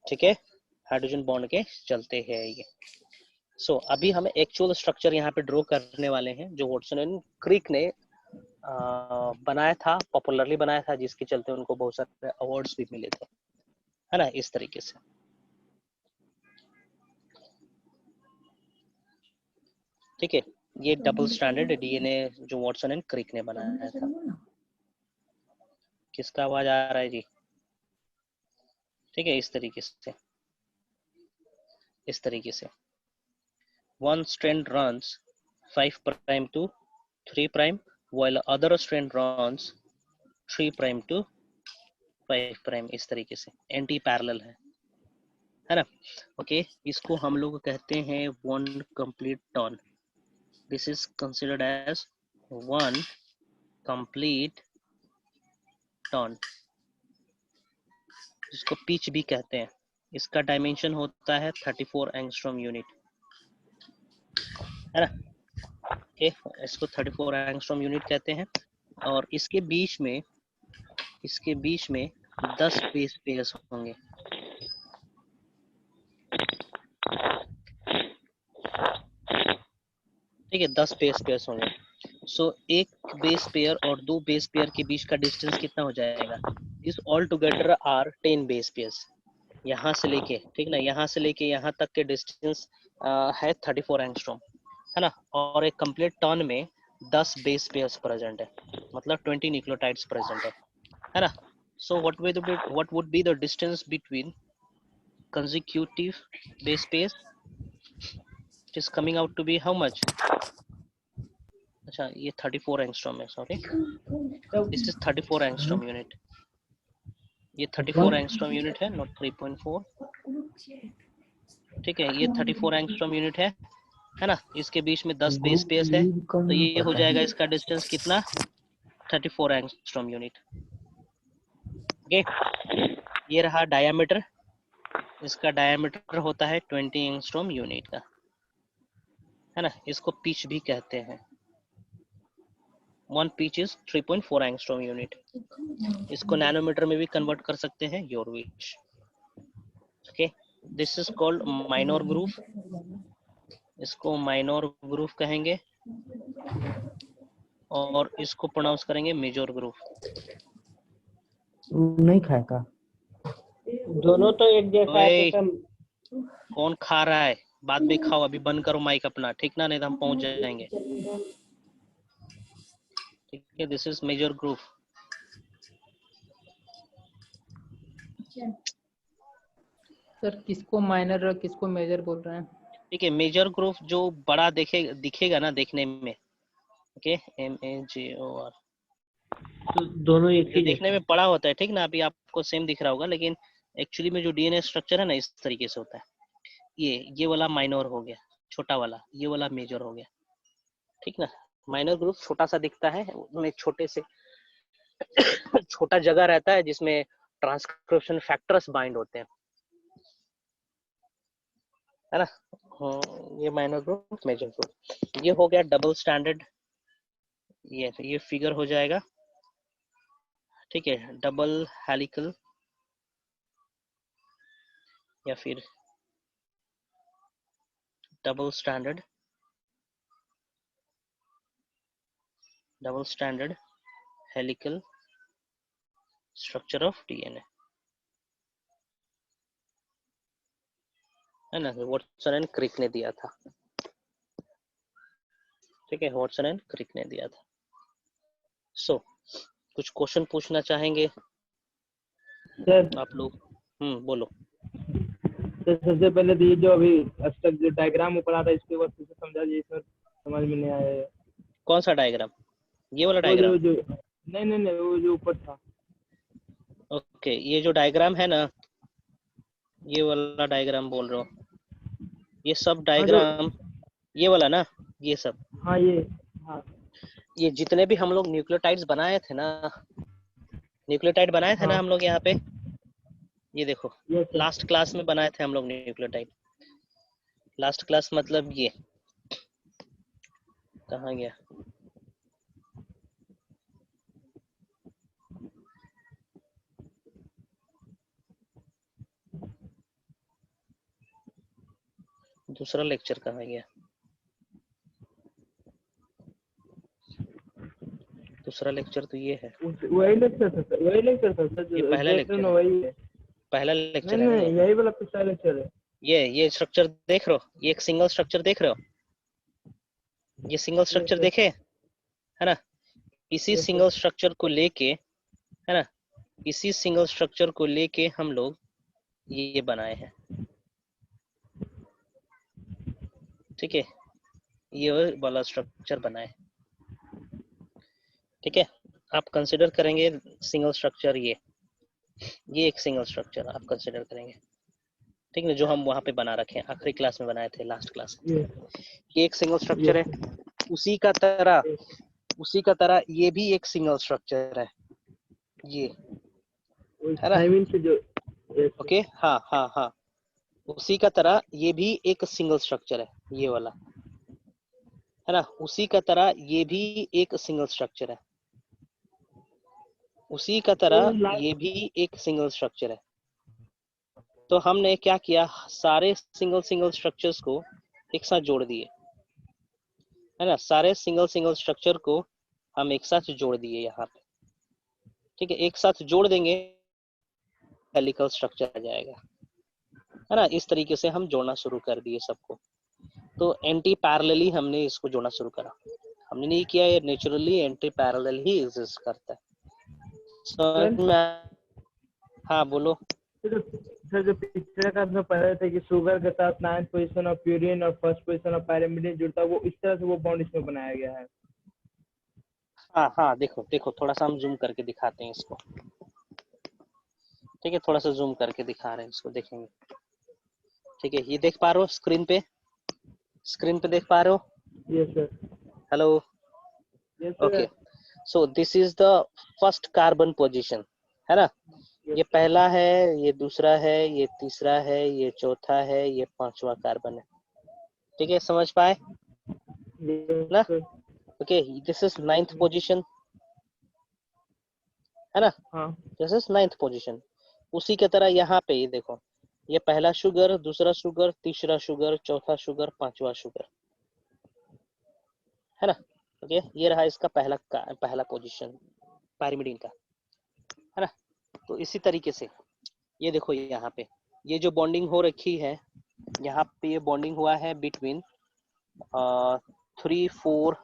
ठीक है, hydrogen bond के चलते है ये। सो अभी हम एक्चुअल स्ट्रक्चर यहाँ पे ड्रॉ करने वाले हैं जो वाटसन एंड क्रिक ने बनाया था, पॉपुलरली बनाया था, जिसके चलते उनको बहुत सारे अवार्ड्स भी मिले थे, है ना, इस तरीके से। ठीक है, ये डबल स्टैंडर्ड डीएनए जो वाटसन एंड क्रिक ने बनाया था। किसका आवाज आ रहा है जी? ठीक है, इस तरीके से, इस तरीके से one strand runs 5 prime to 3 prime while other strand runs 3 prime to 5 prime। इस तरीके से एंटी पैरेलल है ना। ओके, इसको हम लोग कहते हैं one complete turn. This is considered as 1 complete turn, जिसको पिच भी कहते हैं। इसका डायमेंशन होता है 34 एंगस्ट्रॉम यूनिट, है ना। ओके, इसको 34 एंगस्ट्रॉम यूनिट कहते हैं। और इसके बीच में 10 बेस पेयर्स होंगे। ठीक है, 10 बेस पेयर्स होंगे। सो एक बेस पेयर और 2 बेस पेयर के बीच का डिस्टेंस कितना हो जाएगा? This all together are 10 base pairs. यहाँ से लेके, ठीक ना, यहाँ से लेके यहाँ तक के डिस्टेंस है 34 एंगस्ट्रॉम, है ना। और एक कंप्लीट टर्न में 10 बेस पेयर्स प्रेजेंट है, मतलब 20 न्यूक्लियोटाइड्स प्रेजेंट है ना। So what would be the distance between consecutive base pairs? It is coming out to be how much? अच्छा, ये 34 एंगस्ट्रॉम है, sorry, this is 34 angstrom unit. ये 34 angstrom unit है, not 3.4। ठीक है, ये 34 एंगस्ट्रॉम यूनिट है ना। इसके बीच में 10 बेस पेयर्स है, तो ये हो जाएगा इसका डिस्टेंस कितना? 34 एंगस्ट्रॉम यूनिट। ओके, ये रहा डायामीटर। इसका डायामीटर होता है 20 एंगस्ट्रॉम यूनिट का, है ना। इसको पिच भी कहते हैं। 1 पिच इज 3.4 एंगस्ट्रॉम यूनिट। इसको नैनोमीटर में भी कन्वर्ट कर सकते हैं, your which. Okay, this is called minor groove. इसको माइनर ग्रूव कहेंगे, और इसको प्रोनाउंस करेंगे मेजर ग्रूव। नहीं खाएगा। दोनों तो एक जैसा है ओए, तो सर। कौन खा रहा है? बाद में खाओ, अभी बंद करो माइक अपना, ठीक ना, नहीं तो हम पहुंच जाएंगे। ठीक है, this is major groove. Sir किसको माइनर और किसको मेजर बोल रहे हैं? ठीक है, मेजर ग्रूव जो बड़ा दिखेगा ना देखने में, ओके, MAJOR, तो दोनों एक जो ही देखने में बड़ा होता है, ठीक ना, अभी आपको सेम दिख रहा होगा, लेकिन एक्चुअली में जो डीएनए स्ट्रक्चर है ना, इस तरीके से होता है। ये वाला माइनर हो गया, छोटा वाला, ये वाला मेजर हो गया, ठीक ना। माइनर ग्रुप छोटा सा दिखता है, उसमें छोटे से छोटा जगह रहता है जिसमें ट्रांसक्रिप्शन फैक्टर्स बाइंड होते हैं, है ना। ये माइनर ग्रुप, मेजर ग्रुप। ये हो गया डबल स्टैंडर्ड। ये फिगर हो जाएगा, ठीक है, डबल हेलिकल या फिर double standard helical structure of DNA, है ना। वॉटसन एंड क्रिक ने दिया था, ठीक है, वॉटसन एंड क्रिक ने दिया था। सो कुछ क्वेश्चन पूछना चाहेंगे सर आप लोग? बोलो। तो सबसे पहले तो ये जो अभी अब तक जो डायग्राम ऊपर आता है इसके बाद फिर से समझा दीजिए सर, समझ में नहीं आया है। कौन सा डायग्राम? ये वाला वो डायग्राम? जो नहीं वो जो ऊपर था। ओके, ये जो डायग्राम है ना, ये वाला डायग्राम बोल रहे हो? ये सब डायग्राम, ये वाला ना, ये सब, हाँ ये, हाँ ये जितने भी हम लोग न्यूक्लियोटाइड्स बनाए थे ना, हाँ हम लोग यहाँ पे, ये देखो, ये सर। लास्ट क्लास में बनाए थे हम लोग न्यूक्लियोटाइड। लास्ट क्लास मतलब ये कहाँ गया? दूसरा लेक्चर कहाँ गया? दूसरा लेक्चर तो ये है, वही लेक्चर था सर, वही लेक्चर था सर, ये जो पहला देख रहे लेक्चर ना है, वही है। पहला लेक्चर नहीं है ना नहीं, यही वाला पिछला लेक्चर है। ये स्ट्रक्चर देख रहे हो? ये एक सिंगल स्ट्रक्चर देख रहे हो? ये सिंगल स्ट्रक्चर देखे, है ना। इसी Yes, sir. सिंगल स्ट्रक्चर को लेके, है ना, इसी सिंगल स्ट्रक्चर को लेके हम लोग ये बनाए हैं, ठीक है, ये वाला स्ट्रक्चर बनाए, ठीक है। आप कंसिडर करेंगे सिंगल स्ट्रक्चर, ये एक सिंगल स्ट्रक्चर आप कंसिडर करेंगे, ठीक है, जो हम वहां पे बना रखे हैं, आखिरी क्लास में बनाए थे, लास्ट क्लास में। Yes, ये एक सिंगल स्ट्रक्चर yes, है। उसी का तरह उसी का तरह ये भी एक सिंगल स्ट्रक्चर है, ये है ना। थायमिन से जो ओके, हाँ हाँ हाँ, उसी का तरह ये भी एक सिंगल स्ट्रक्चर है, ये वाला, है ना। उसी का तरह ये भी एक सिंगल स्ट्रक्चर है, उसी का तरह ये भी एक सिंगल स्ट्रक्चर है। तो हमने क्या किया, सारे सिंगल सिंगल स्ट्रक्चर्स को एक साथ जोड़ दिए, है ना। सारे सिंगल सिंगल स्ट्रक्चर को हम एक साथ जोड़ दिए यहाँ पे, ठीक है। एक साथ जोड़ देंगे, हेलिकल स्ट्रक्चर आ जाएगा, है ना। इस तरीके से हम जोड़ना शुरू कर दिए सबको। तो एंटी पैरेलली हमने इसको जोड़ना शुरू करा, हमने नहीं किया, ये नेचुरली एंटी पैरेलल ही एग्जिस्ट करता है। समझ में? हाँ बोलो। सर जो पिछले क्लास में पढ़ रहे थे कि शुगर के साथ 9th पोजीशन ऑफ प्यूरिन और फर्स्ट पोजीशन ऑफ पायरिमिडीन जुड़ता है, वो इस तरह से वो बॉन्ड इसमें बनाया गया है। हाँ हाँ, देखो देखो, थोड़ा सा हम जूम करके दिखाते हैं इसको, ठीक है। थोड़ा सा जूम करके दिखा रहे हैं इसको, देखेंगे, ठीक है। ये देख पा रहे हो स्क्रीन पे, स्क्रीन पे देख पा रहे हो? Yes sir. Hello, yes sir. Okay. So this is the first carbon position, है ना। ये पहला है, ये दूसरा है, ये तीसरा है, ये चौथा है, ये पांचवा कार्बन है, ठीक है। समझ पाए ना? Okay, this is 9th position, है ना। हाँ दिस इज 9th पोजीशन। उसी के तरह यहाँ पे ये देखो, ये पहला शुगर, दूसरा शुगर, तीसरा शुगर, चौथा शुगर, पांचवा शुगर, है ना। ओके, ये रहा इसका पहला पोजीशन पायरिमिडीन का, है ना। तो इसी तरीके से ये देखो, यहाँ पे ये जो बॉन्डिंग हो रखी है, यहाँ पे ये बॉन्डिंग हुआ है बिटवीन 3, 4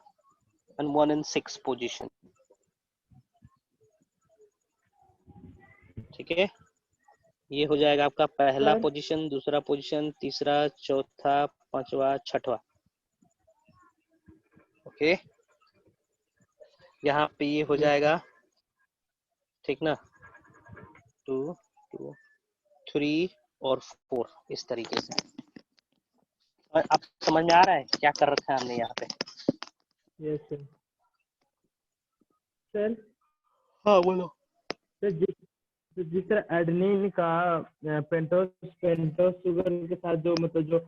and 1 and 6 पोजीशन, ठीक है। ये हो जाएगा आपका पहला पोजीशन, दूसरा पोजीशन, तीसरा, चौथा, पांचवा, छठवा, ओके। यहाँ पे ये हो जाएगा, ठीक ना, 2, 2, 3 और 4, इस तरीके से। और अब समझ में आ रहा है क्या कर रखा है हमने यहाँ पे? Yes sir. सर हाँ बोलो। सर जिस तरह एडेनिन का पेंटोस शुगर के साथ जो मतलब जो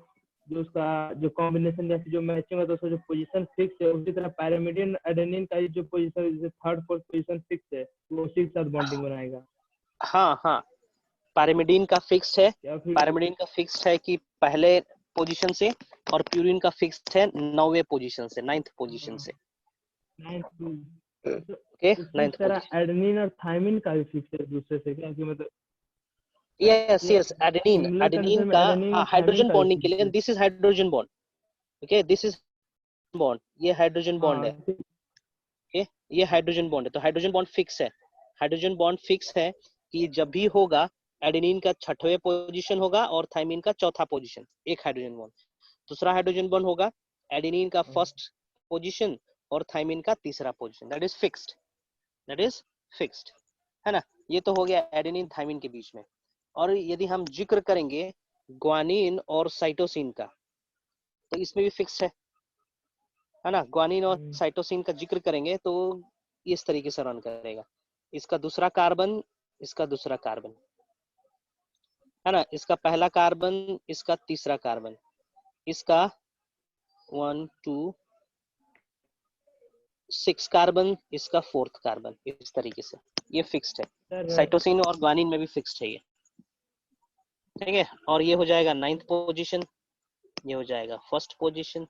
जो उसका जो कॉम्बिनेशन या जो मैचिंग होता है, उसका जो पोजीशन फिक्स है, उसी तरह पैरामिडिन एडेनिन का जो पोजीशन जैसे 3rd 4th पोजीशन फिक्स है, वो उसी के साथ बॉन्डिंग बनाएगा। हाँ हाँ, पैरामिडीन का फिक्स्ड है, या फिर पैरामिडीन का फिक्स्ड है कि पहले पोजीशन से, और प्यूरिन का फिक्स्ड है 9वें पोजीशन से, 9th पोजीशन से, 9th। ओके। उसी 9th तरह पोजीशन, एडेनिन और थायमिन का भी फिक्स है दूसरे से, क्या कि मतलब yes yes, adenine, similar adenine condition में का, एडेनिन हाँ, और थायमिन हाइड्रोजन का भी बॉन्डिंग के फिक्स लिए, है। This is hydrogen bond, okay, this is bond, ये हाइड्रोजन बॉन्ड है, हाँ ओके। ये हाइड्रोजन बॉन्ड है, तो हाइड्रोजन बॉन्ड फिक्स है, हाइड्रोजन बॉन्ड फिक्स है कि जब भी होगा, एडेनिन का 6वें पोजीशन होगा और थायमिन का 4था पोजीशन, एक हाइड्रोजन बॉन्ड। दूसरा हाइड्रोजन बॉन्ड होगा एडेनिन का 1st पोजीशन और थायमिन का 3रा position, that is fixed, that is fixed, है ना। ये तो हो गया एडेनिन थायमिन के बीच में। और यदि हम जिक्र करेंगे ग्वानिन और साइटोसिन का, तो इसमें भी फिक्स है ना। ग्वानिन और साइटोसिन का जिक्र करेंगे तो इस तरीके से रन करेगा, इसका दूसरा कार्बन, इसका दूसरा कार्बन, है ना। इसका पहला कार्बन, इसका तीसरा कार्बन, इसका 1, 2, 6 कार्बन, इसका 4th कार्बन, इस तरीके से ये फिक्स्ड है। सर। साइटोसिन और ग्वानिन में भी फिक्स्ड है ये, ठीक है। और ये हो जाएगा 9th पोजीशन, ये हो जाएगा 1st पोजीशन,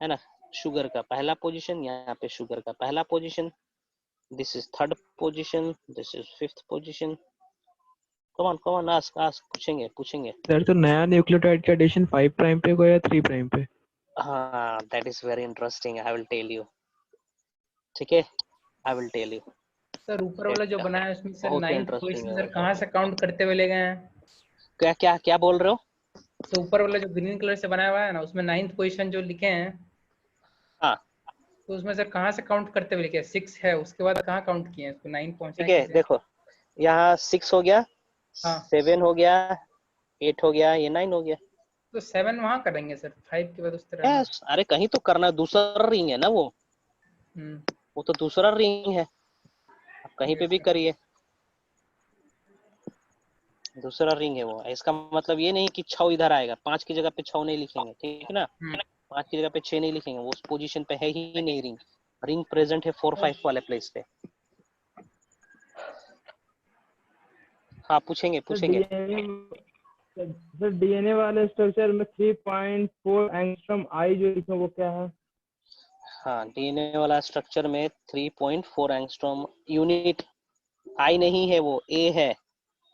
है ना। शुगर का पहला पोजीशन, यहाँ पे शुगर का पहला position, this is 3rd position, this is 5th position. Come on ask पूछेंगे। सर तो नया न्यूक्लियोटाइड का एडिशन 5 प्राइम पे होगा या 3 प्राइम पे? हाँ, that is very interesting, I will tell you, ठीक है, I will tell you. Sir ऊपर वाला जो बनाया है उसमें सर बहुत 9th इंटरेस्टिंग पोजीशन है। सर कहाँ से काउंट करते हुए ले गए हैं? क्या क्या क्या बोल रहे हो? तो ऊपर वाला जो ग्रीन कलर से बनाया हुआ है ना, उसमें 9th पोजीशन जो लिखे हैं, हाँ तो उसमें सर कहाँ से काउंट करते हुए लिखे? 6 है, उसके बाद कहाँ काउंट किए हैं उसको? 9 पहुंचा ठीक है, कैसे? देखो यहाँ 6 हो गया, हाँ 7 हो गया, 8 हो गया, ये 9 हो गया। तो 7 वहाँ करेंगे सर, 5 के बाद उस तरह ना। यस, अरे कहीं तो करना, दूसरा रिंग है ना वो, वो तो दूसरा रिंग है, आप कहीं पे भी करिए, दूसरा रिंग है वो। इसका मतलब ये नहीं कि 6 इधर आएगा, 5 की जगह पे 6 नहीं लिखेंगे, ठीक है ना, 5 की जगह पे 6 नहीं लिखेंगे, वो उस पोजीशन पे है ही नहीं रिंग। रिंग प्रेजेंट है 4 5 वाले प्लेस पे। हाँ पूछेंगे सर पूछेंगे। डीएनए वाले स्ट्रक्चर में 3.4 एंगस्ट्रॉम आई जो लिखे वो क्या है? हाँ डीएनए वाला स्ट्रक्चर में 3.4 एंगस्ट्रॉम यूनिट, आई नहीं है वो, ए है,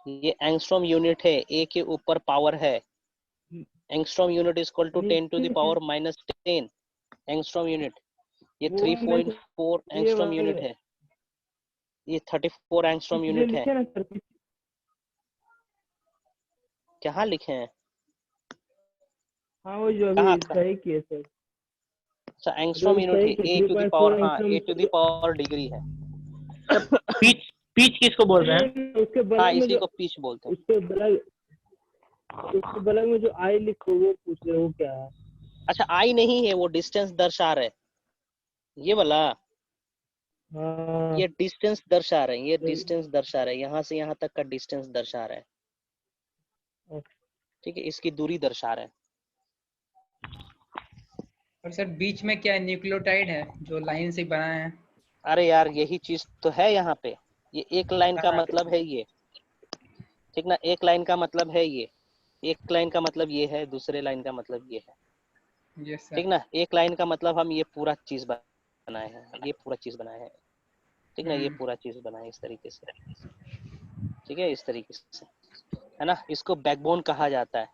ये एंगस्ट्रॉम यूनिट है, ए के ऊपर पावर है। Angstrom unit is equal to 10 to the power minus 10 angstrom unit. ये वो मैं 3.4 ये एंगस्ट्रॉम यूनिट है, ये 34 एंगस्ट्रॉम इसलिए यूनिट है। लिखे ना सर, कहाँ लिखे हैं? हाँ वो जो कहाँ अभी का? सही किए सर, अच्छा जो एंगस्ट्रॉम अभी यूनिट है, सही किए ए टू द 3.4 पावर, हाँ angstrom. A to the power degree है। पीच पीच किसको बोल रहे हैं? उसके हाँ बगल में इसी जो को पिच बोलते हैं। उसके बगल में जो आई लिखो वो पूछ रहे हो क्या है? अच्छा आई नहीं है, वो डिस्टेंस दर्शा रहे, ये वाला, हाँ ये डिस्टेंस दर्शा रहे हैं, ये तो डिस्टेंस दर्शा रहे हैं, यहाँ से यहाँ तक का डिस्टेंस दर्शा रहा है, ठीक है, इसकी दूरी दर्शा रहे हैं। और सर बीच में क्या न्यूक्लियोटाइड है जो लाइन से बना है? अरे यार यही चीज तो है यहाँ पे, ये एक लाइन का मतलब है ये, ठीक ना, एक लाइन का मतलब है ये, एक लाइन का मतलब ये है, दूसरे लाइन का मतलब ये है, यस ठीक सर। ना। एक लाइन का मतलब हम ये पूरा चीज बनाए हैं, ये पूरा चीज बनाए हैं, ठीक ना, ये पूरा चीज बनाए इस तरीके से, ठीक है, इस तरीके से, है ना। इसको बैकबोन कहा जाता है,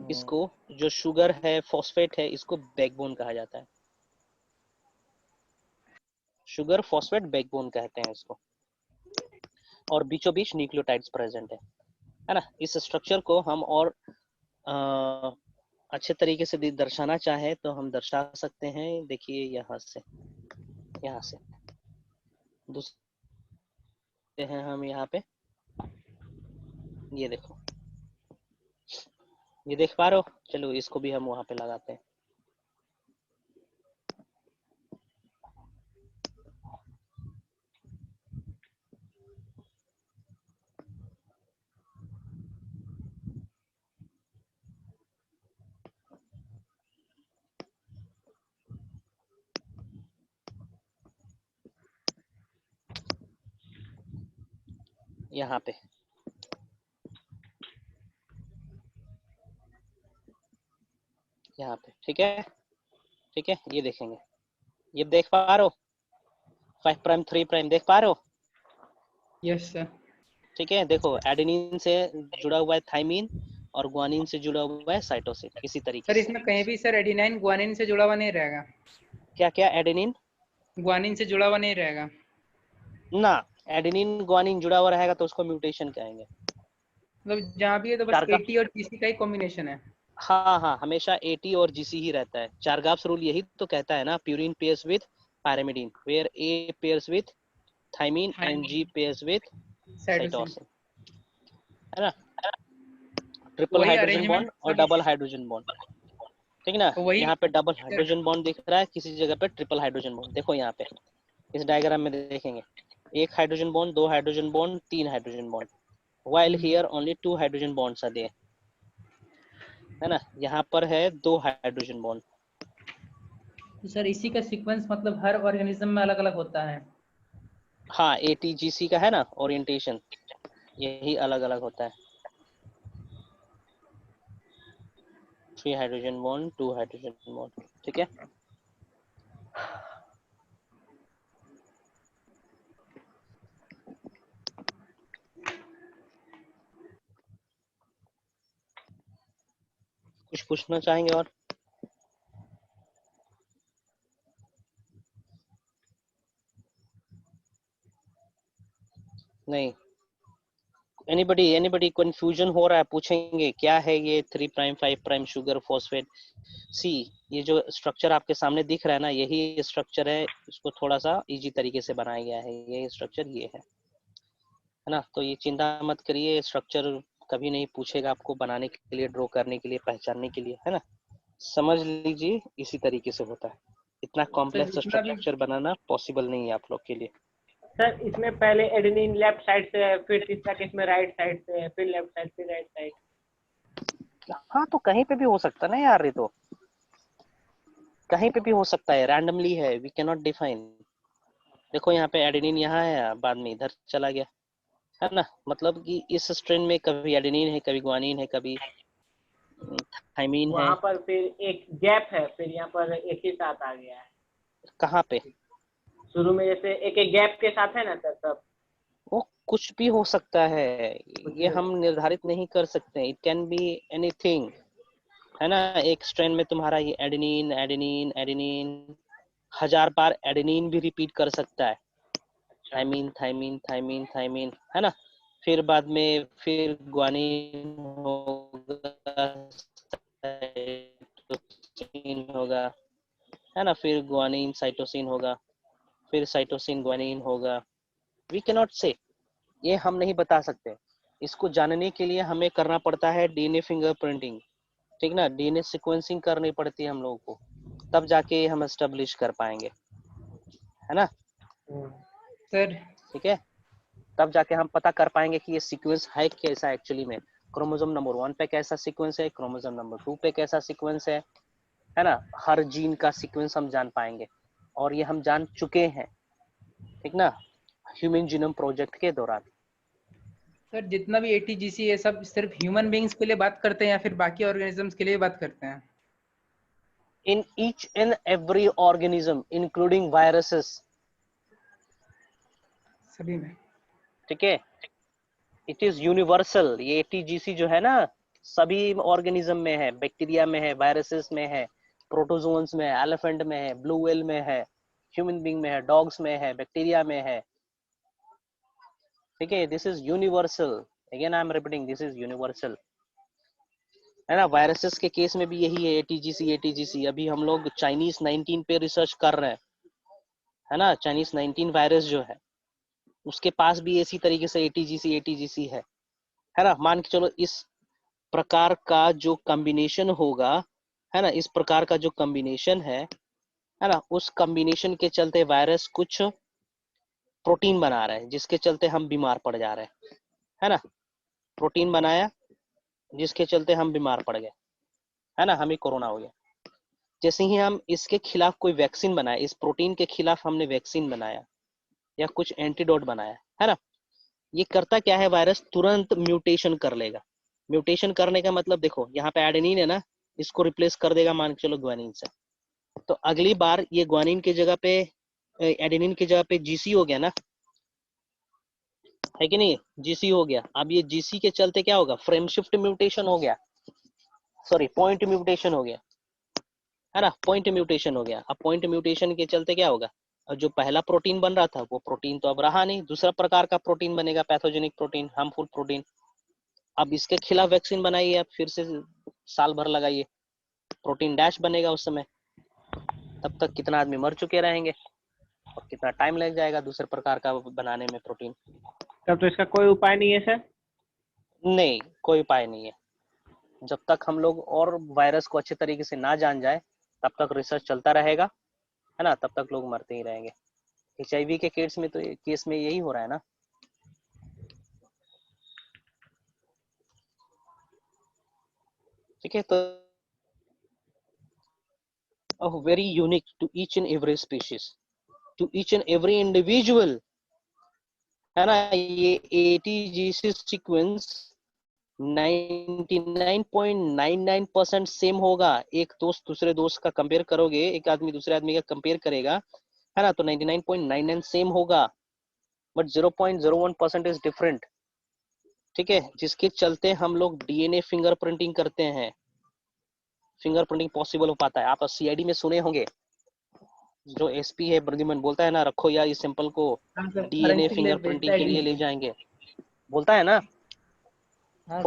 इसको जो शुगर है फॉस्फेट है इसको बैकबोन कहा जाता है, शुगर फॉस्फेट बैकबोन कहते हैं इसको। और बीचों बीच न्यूक्लियोटाइड्स प्रेजेंट है ना। इस स्ट्रक्चर को हम और अच्छे तरीके से दर्शाना चाहे तो हम दर्शा सकते हैं, देखिए यहाँ से, यहाँ से दूसरे हैं हम यहाँ पे, ये देखो, ये देख पा रहे हो, चलो इसको भी हम वहां पे लगाते हैं। यहाँ पे यहाँ पे, ठीक है, ठीक है, ये देखेंगे, ये देख पा रहे हो, 5 प्राइम 3 प्राइम देख पा रहे हो, यस सर। ठीक है। देखो एडेनिन से जुड़ा हुआ है थाइमिन और ग्वानिन से जुड़ा हुआ है साइटोसिन, इसी तरीके सर से। इसमें कहीं भी सर एडेनाइन ग्वानिन से जुड़ा हुआ नहीं रहेगा? क्या क्या एडेनिन? ग्वानिन से जुड़ा हुआ नहीं रहेगा? ना, एडेनिन ग्वानिन जुड़ा हुआ रहेगा तो उसको म्यूटेशन कहेंगे। मतलब जहाँ भी है तो बस चारगा, एटी और जीसी का ही कॉम्बिनेशन है? हाँ हाँ हमेशा एटी और जीसी ही रहता है। चारगाप्स रूल यही तो कहता है ना, purine pairs with pyrimidine, where A pairs with thymine and G pairs with cytosine. Cytosine, है ना। ट्रिपल वही हाइड्रोजन अरेंजमेंट बॉन्ड और सर, डबल हाइड्रोजन बॉन्ड, ठीक ना। वही यहाँ पे डबल सर। हाइड्रोजन बॉन्ड दिख रहा है, किसी जगह पे ट्रिपल हाइड्रोजन बॉन्ड, देखो यहाँ पे इस डायग्राम में देखेंगे, एक हाइड्रोजन बॉन्ड, दो हाइड्रोजन बॉन्ड, तीन hydrogen bond, while here only 2 hydrogen bonds are there, है ना। यहाँ पर है 2 हाइड्रोजन बॉन्ड। तो सर इसी का सीक्वेंस मतलब हर ऑर्गेनिज्म में अलग अलग होता है? हाँ एटीजीसी का है ना ओरिएंटेशन, यही अलग अलग होता है। 3 हाइड्रोजन बॉन्ड, 2 हाइड्रोजन बॉन्ड, ठीक है। कुछ पूछना चाहेंगे और? नहीं, एनीबडी कंफ्यूजन हो रहा है, पूछेंगे क्या है ये 3 प्राइम 5 प्राइम शुगर फॉस्फेट। सी, ये जो स्ट्रक्चर आपके सामने दिख रहा है ना, यही स्ट्रक्चर है, इसको थोड़ा सा इजी तरीके से बनाया गया है, ये स्ट्रक्चर ये है ना। तो ये चिंता मत करिए, स्ट्रक्चर कभी नहीं पूछेगा आपको बनाने के लिए, ड्रॉ करने के लिए, पहचानने के लिए, है ना। समझ लीजिए इसी तरीके से होता है। इतना सर कॉम्प्लेक्स जितना भी स्ट्रक्चर बनाना पॉसिबल नहीं है आप लोग के लिए। सर इसमें पहले एडेनिन लेफ्ट साइड से है, फिर तीसरा केस में राइट साइड से है, फिर लेफ्ट साइड फिर राइट साइड। हाँ तो कहीं पे भी हो सकता है ना यार, ये तो कहीं पे भी हो सकता है, रैंडमली है, वी कैन नॉट डिफाइन। देखो यहाँ पे एडेनिन यहाँ है, बाद में इधर चला गया, है ना। मतलब कि इस स्ट्रेन में कभी एडेनिन है, कभी ग्वानिन है, कभी थाइमीन है। वहां पर फिर एक गैप है, फिर यहाँ पर एक ही साथ आ गया है। कहाँ पे? शुरू में जैसे एक एक गैप के साथ है ना सर, सब वो कुछ भी हो सकता है, कुछ ये भी हो हम सकता निर्धारित नहीं कर सकते, इट कैन बी एनीथिंग, है ना। एक स्ट्रेन में तुम्हारा ये एडेनिन एडेनिन एडेनिन 1000 बार एडेनिन भी रिपीट कर सकता है, है। थाइमीन थाइमीन थाइमीन थाइमीन, है ना। फिर बाद में फिर ग्वानिन होगा, साइटोसिन होगा, है ना। फिर ग्वानिन साइटोसिन होगा, फिर साइटोसिन ग्वानिन होगा। वी कैन नॉट से, ये हम नहीं बता सकते। इसको जानने के लिए हमें करना पड़ता है डीएनए फिंगरप्रिंटिंग, ठीक ना, डीएनए सीक्वेंसिंग करनी पड़ती है हम लोगों को, तब जाके हम एस्टेब्लिश कर पाएंगे, है ना। सर ठीक है, तब जाके हम पता कर पाएंगे कि ये सीक्वेंस है कैसा एक्चुअली में। क्रोमोसोम नंबर 1 पे कैसा सीक्वेंस है, क्रोमोसोम नंबर 2 पे कैसा सीक्वेंस है ना। हर जीन का सीक्वेंस हम जान पाएंगे, और ये हम जान चुके हैं, ठीक ना, ह्यूमन जीनोम प्रोजेक्ट के दौरान। सर जितना भी ATGC है सब सिर्फ ह्यूमन बींग्स के लिए बात करते हैं या फिर बाकी ऑर्गेनिजम्स के लिए बात करते हैं? In each and every organism including viruses, सभी में? ठीक है, इट इज यूनिवर्सल। ये एटीजीसी जो है ना, सभी ऑर्गेनिज्म में है, बैक्टीरिया में है, वायरसेस में है, प्रोटोजोन्स में है, एलिफेंट में है, ब्लू व्हेल में है, ह्यूमन बीइंग में है, डॉग्स में है, बैक्टीरिया में है, ठीक है। This is universal, again I am repeating, this is universal, है ना। वायरसेस के केस में भी यही है, एटीजीसी एटीजीसी। अभी हम लोग चाइनीज 19 पे रिसर्च कर रहे हैं, है ना। चाइनीज 19 वायरस जो है, उसके पास भी इसी तरीके से एटीजीसी एटीजीसी है ना। मान के चलो इस प्रकार का जो कॉम्बिनेशन होगा, है ना, इस प्रकार का जो कॉम्बिनेशन है ना, उस कॉम्बिनेशन के चलते वायरस कुछ प्रोटीन बना रहा है, जिसके चलते हम बीमार पड़ जा रहे हैं, है ना। प्रोटीन बनाया जिसके चलते हम बीमार पड़ गए, है ना, हमें कोरोना हो गया। जैसे ही हम इसके खिलाफ कोई वैक्सीन बनाया, इस प्रोटीन के खिलाफ हमने वैक्सीन बनाया या कुछ एंटीडोट बनाया, है ना, ये करता क्या है, वायरस तुरंत म्यूटेशन कर लेगा। म्यूटेशन करने का मतलब देखो, यहाँ पे एडेनिन है ना, इसको रिप्लेस कर देगा मान के चलो ग्वानिन से, तो अगली बार ये ग्वानिन की जगह पे एडेनिन की जगह पे जीसी हो गया ना, है कि नहीं, जीसी हो गया। अब ये जीसी के चलते क्या होगा, फ्रेम शिफ्ट म्यूटेशन हो गया, सॉरी पॉइंट म्यूटेशन हो गया, है ना, पॉइंट म्यूटेशन हो गया। अब पॉइंट म्यूटेशन के चलते क्या होगा, और जो पहला प्रोटीन बन रहा था वो प्रोटीन तो अब रहा नहीं, दूसरा प्रकार का प्रोटीन बनेगा, पैथोजेनिक प्रोटीन, हार्मफुल प्रोटीन। अब इसके खिलाफ वैक्सीन बनाइए, आप फिर से साल भर लगाइए, प्रोटीन डैश बनेगा उस समय, तब तक कितना आदमी मर चुके रहेंगे, और कितना टाइम लग जाएगा दूसरे प्रकार का बनाने में प्रोटीन। तब तो इसका कोई उपाय नहीं है सर? नहीं, कोई उपाय नहीं है। जब तक हम लोग और वायरस को अच्छे तरीके से ना जान जाए, तब तक रिसर्च चलता रहेगा, है ना, तब तक लोग मरते ही रहेंगे। HIV के केस में यही हो रहा है ना। ठीक है, तो very unique to each and every species, to each and every individual, है ना। ये ATGC सीक्वेंस 99.99% सेम होगा। एक दोस्त दूसरे दोस्त का कंपेयर करोगे, एक आदमी दूसरे आदमी का कंपेयर करेगा, है ना, तो 99.99 सेम होगा, बट 0.01% इज डिफरेंट, ठीक है। जिसके चलते हम लोग डीएनए फिंगरप्रिंटिंग करते हैं, फिंगरप्रिंटिंग पॉसिबल हो पाता है। आप CID में सुने होंगे, जो SP है प्रद्युमन बोलता है ना, रखो यार इस सैंपल को हाँ सर, डीएनए फॉरेंसिक लैब भेजता फिंगरप्रिंटिंग है के लिए डीएनए। ले जाएंगे, बोलता है ना, हाँ सर।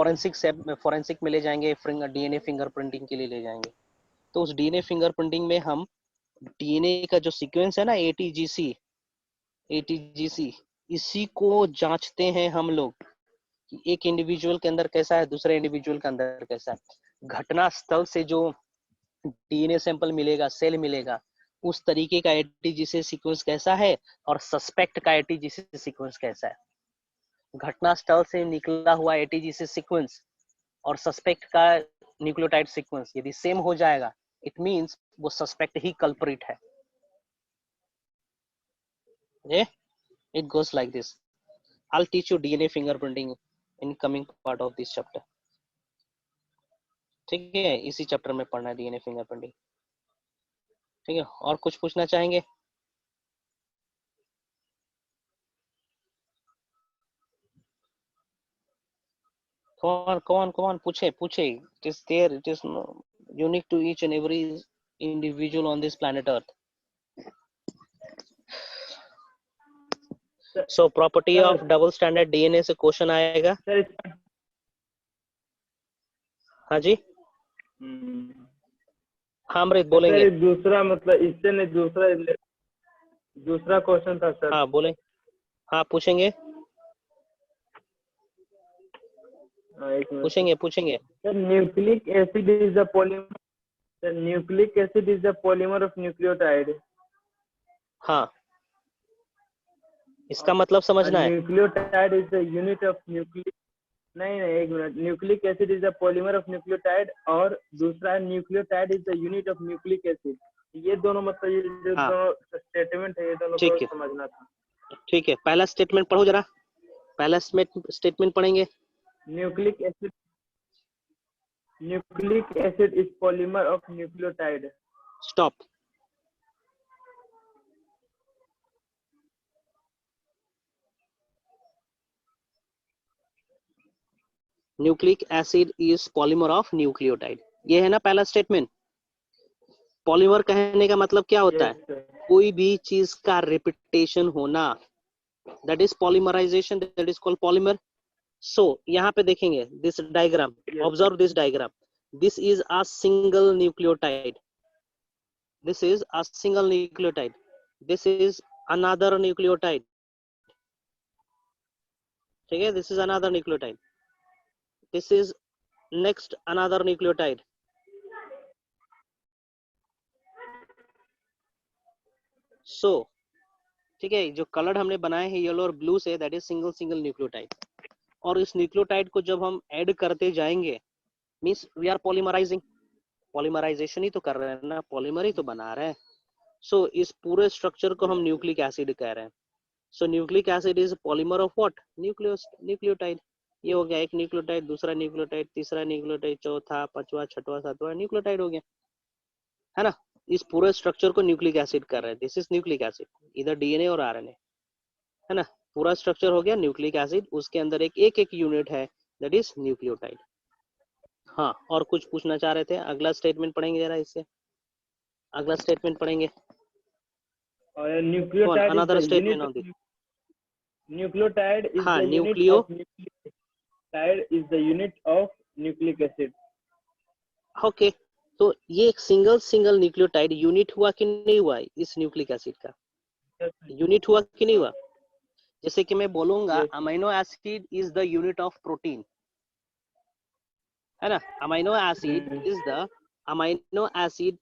फॉरेंसिक में ले जाएंगे, डीएनए फिंगरप्रिंटिंग के लिए ले जाएंगे। तो उस डीएनए फिंगरप्रिंटिंग में हम डीएनए का जो सीक्वेंस है ना, एटीजीसी, इसी को जांचते हैं हम लोग कि एक इंडिविजुअल के अंदर कैसा है, दूसरे इंडिविजुअल के अंदर कैसा है। घटना स्थल से जो डीएनए सैंपल मिलेगा, सेल मिलेगा, उस तरीके का एटीजीसी सीक्वेंस कैसा है और सस्पेक्ट का एटीजीसी सीक्वेंस कैसा है। घटना स्थल से निकला हुआ एटीजीसी सीक्वेंस और सस्पेक्ट का न्यूक्लियोटाइड सीक्वेंस यदि सेम हो जाएगा, इट मींस वो सस्पेक्ट ही कल्प्रिट है। It goes like this. I'll teach you DNA fingerprinting in coming part of this chapter. ठीक है, इसी चैप्टर में पढ़ना है डीएनए फिंगरप्रिंटिंग। ठीक है, और कुछ पूछना चाहेंगे? Come on, पूछे। It is there, it is unique to each and every individual on this planet Earth. So property of double standard DNA से क्वेश्चन आएगा। सर हाँ जी, हाँ अमृत बोलेंगे। सर दूसरा मतलब इससे नहीं, दूसरा क्वेश्चन था सर। हाँ बोले, हाँ पूछेंगे। एक मिनट पूछेंगे। Sir, nucleic acid is the polymer, sir nucleic acid is the polymer of nucleotide. हाँ, इसका मतलब समझना है। Nucleotide is the unit of nucleic, नहीं एक minute, nucleic acid is the polymer of nucleotide और दूसरा nucleotide is the unit of nucleic acid. ये दोनों मतलब ये जो हाँ। दोनों स्टेटमेंट है, ये दोनों ठीक को है। समझना था। ठीक है, पहला स्टेटमेंट पढ़ो जरा। पहला स्टेटमेंट पढ़ेंगे। Nucleic acid is polymer of nucleotide. Stop. Nucleic acid is polymer of nucleotide, ये है ना पहला स्टेटमेंट। पॉलीमर कहने का मतलब क्या होता है? कोई भी चीज का रिपीटेशन होना, that is polymerization, that is called polymer. So यहाँ पे देखेंगे this diagram, observe this diagram. This is a single nucleotide, this is a single nucleotide, this is another nucleotide. ठीक है, this is another nucleotide, this is next another nucleotide. So ठीक है, जो colour हमने बनाए हैं येलो और blue से, दैट इज सिंगल न्यूक्लियोटाइड। और इस न्यूक्लियोटाइड को जब हम ऐड करते जाएंगे, means we are polymerizing, polymerization ही तो कर रहे हैं ना, पॉलीमर ही तो बना रहे हैं। सो इस पूरे स्ट्रक्चर को हम न्यूक्लिक एसिड कह रहे हैं। So nucleic acid is polymer of what? Nucleotide. ये हो गया एक न्यूक्लियोटाइड, दूसरा न्यूक्लियोटाइड, तीसरा न्यूक्लियोटाइड, चौथा, पांचवा, छठवां, सातवां न्यूक्लियोटाइड हो गया, है ना। इस पूरे स्ट्रक्चर को न्यूक्लिक एसिड कर रहे हैं, दिस इज न्यूक्लिक एसिड, इधर डीएनए और आरएनए, है ना। पूरा स्ट्रक्चर हो गया न्यूक्लिक एसिड, उसके अंदर एक यूनिट है, दैट इज न्यूक्लियोटाइड। हाँ, और कुछ पूछना चाह रहे थे? अगला स्टेटमेंट पढ़ेंगे जरा, इससे अगला स्टेटमेंट पढ़ेंगे। और nucleotide is another the statement unit, on this. Nucleotide is हाँ, the unit nucleo, of nucleotide is the unit of nucleic acid. Okay. तो ये एक सिंगल न्यूक्लियोटाइड यूनिट हुआ कि नहीं हुआ? इस न्यूक्लिक एसिड का यूनिट हुआ कि नहीं हुआ? जैसे कि मैं बोलूंगा amino acid is the unit of protein, है ना। Amino acid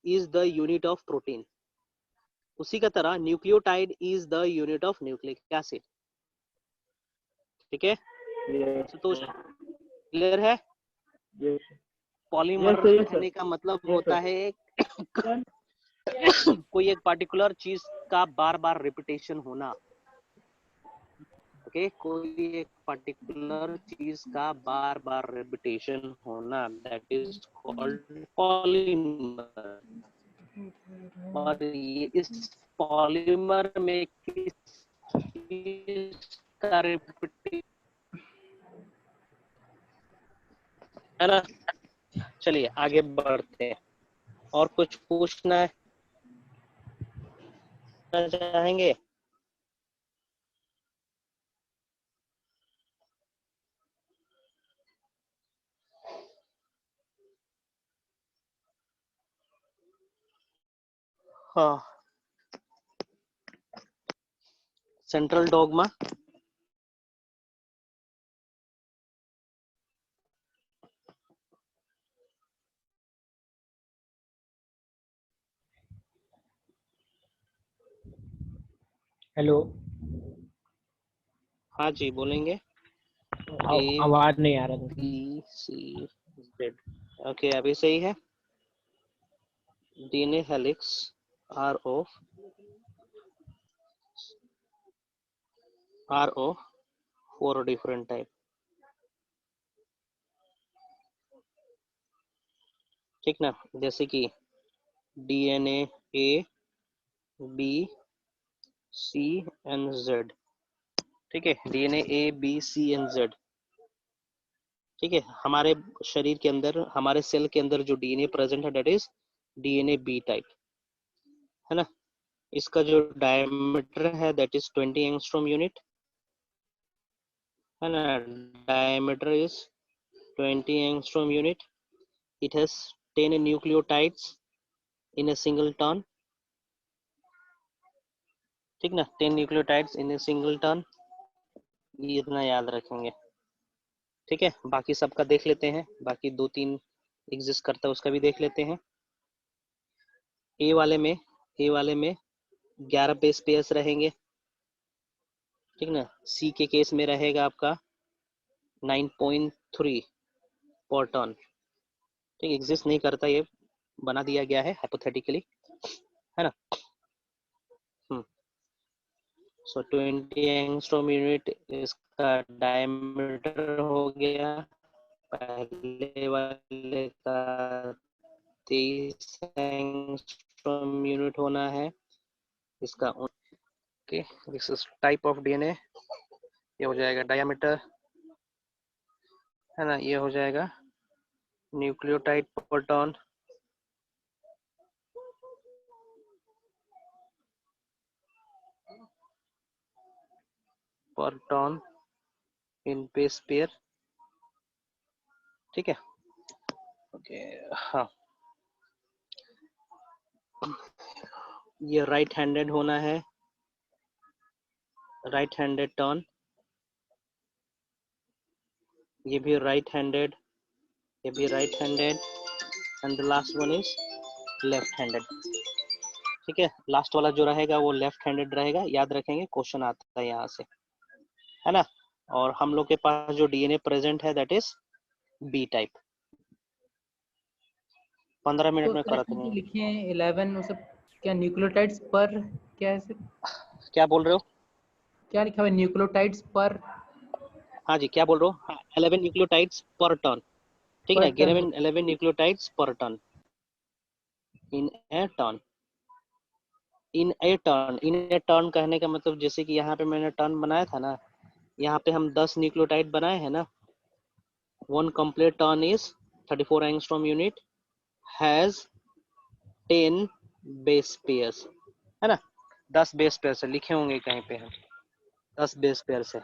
is the unit of protein. उसी का तरह nucleotide is the unit of nucleic acid. ठीक है, तो क्लियर है? पॉलीमर कहने का मतलब होता है कोई एक पर्टिकुलर चीज का बार बार रिपीटेशन होना। ओके, कोई एक पर्टिकुलर चीज का बार बार रिपीटेशन होना, दैट इज कॉल्ड पॉलीमर। और ये इस पॉलीमर में किस चीज का रिपीटेशन, है ना। चलिए आगे बढ़ते हैं, और कुछ पूछना है चाहेंगे? हाँ, सेंट्रल डॉगमा। हेलो, हाँ जी बोलेंगे। ए आवाज नहीं आ रहा था। B C Z. ओके अभी सही है। DNA helix are of 4 different type. ठीक ना, जैसे कि DNA A B C and Z. ठीक है, DNA A B C and Z. ठीक है, हमारे शरीर के अंदर, हमारे सेल के अंदर जो डीएनए प्रेजेंट है that is DNA B type, है ना। इसका जो डायमीटर है दैट इज 20 एंगस्ट्रॉम यूनिट, है ना। Diameter is 20 angstrom unit. It has 10 nucleotides in a single turn। ठीक ना, 10 nucleotides in a single turn, ये इतना याद रखेंगे। ठीक है, बाकी सबका देख लेते हैं, बाकी 2-3 एग्जिस्ट करता है उसका भी देख लेते हैं। ए वाले में 11 बेस पेयर्स रहेंगे। ठीक ना, सी के केस में रहेगा आपका 9.3 पर टन। ठीक, एग्जिस्ट नहीं करता, ये बना दिया गया है हाइपोथेटिकली, है ना। सो 20 एंगस्ट्रॉम यूनिट इसका डायमीटर हो गया। पहले वाले का 23 एंगस्ट्रॉम यूनिट होना है इसका। Okay, this is type of DNA. ये हो जाएगा डायमीटर, है ना। ये हो जाएगा न्यूक्लियोटाइड पर टन। पर टन इन बेस पेयर। ठीक है, ओके। हाँ, ये राइट हैंडेड होना है, राइट हैंडेड टर्न। ये भी राइट हैंडेड, ये भी right handed, and the last one is left handed. ठीक है, लास्ट वाला जो रहेगा वो लेफ्ट हैंडेड रहेगा, याद रखेंगे, क्वेश्चन आता है यहाँ से, है ना। और हम लोग के पास जो डीएनए प्रेजेंट है that is B type. 15 minute तो में सर करते इसमें जो हैं। लिखे हैं 11 वो सब क्या न्यूक्लियोटाइड्स पर, क्या है सर, क्या बोल रहे हो? क्या लिखा हुआ है न्यूक्लियोटाइड्स पर हाँ जी, क्या बोल रहे हो? हाँ, 11 न्यूक्लियोटाइड्स पर टर्न। ठीक है टन? ना, 11 न्यूक्लियोटाइड्स पर turn in A turn. In A turn कहने का मतलब, जैसे कि यहाँ पे मैंने टर्न बनाया था ना, यहाँ पे हम 10 न्यूक्लियोटाइड बनाए हैं ना। One complete turn is 34 angstrom unit has 10 base pairs, है ना। 10 बेस पेयर से लिखे होंगे कहीं पे हम, 10 बेस पेयर से।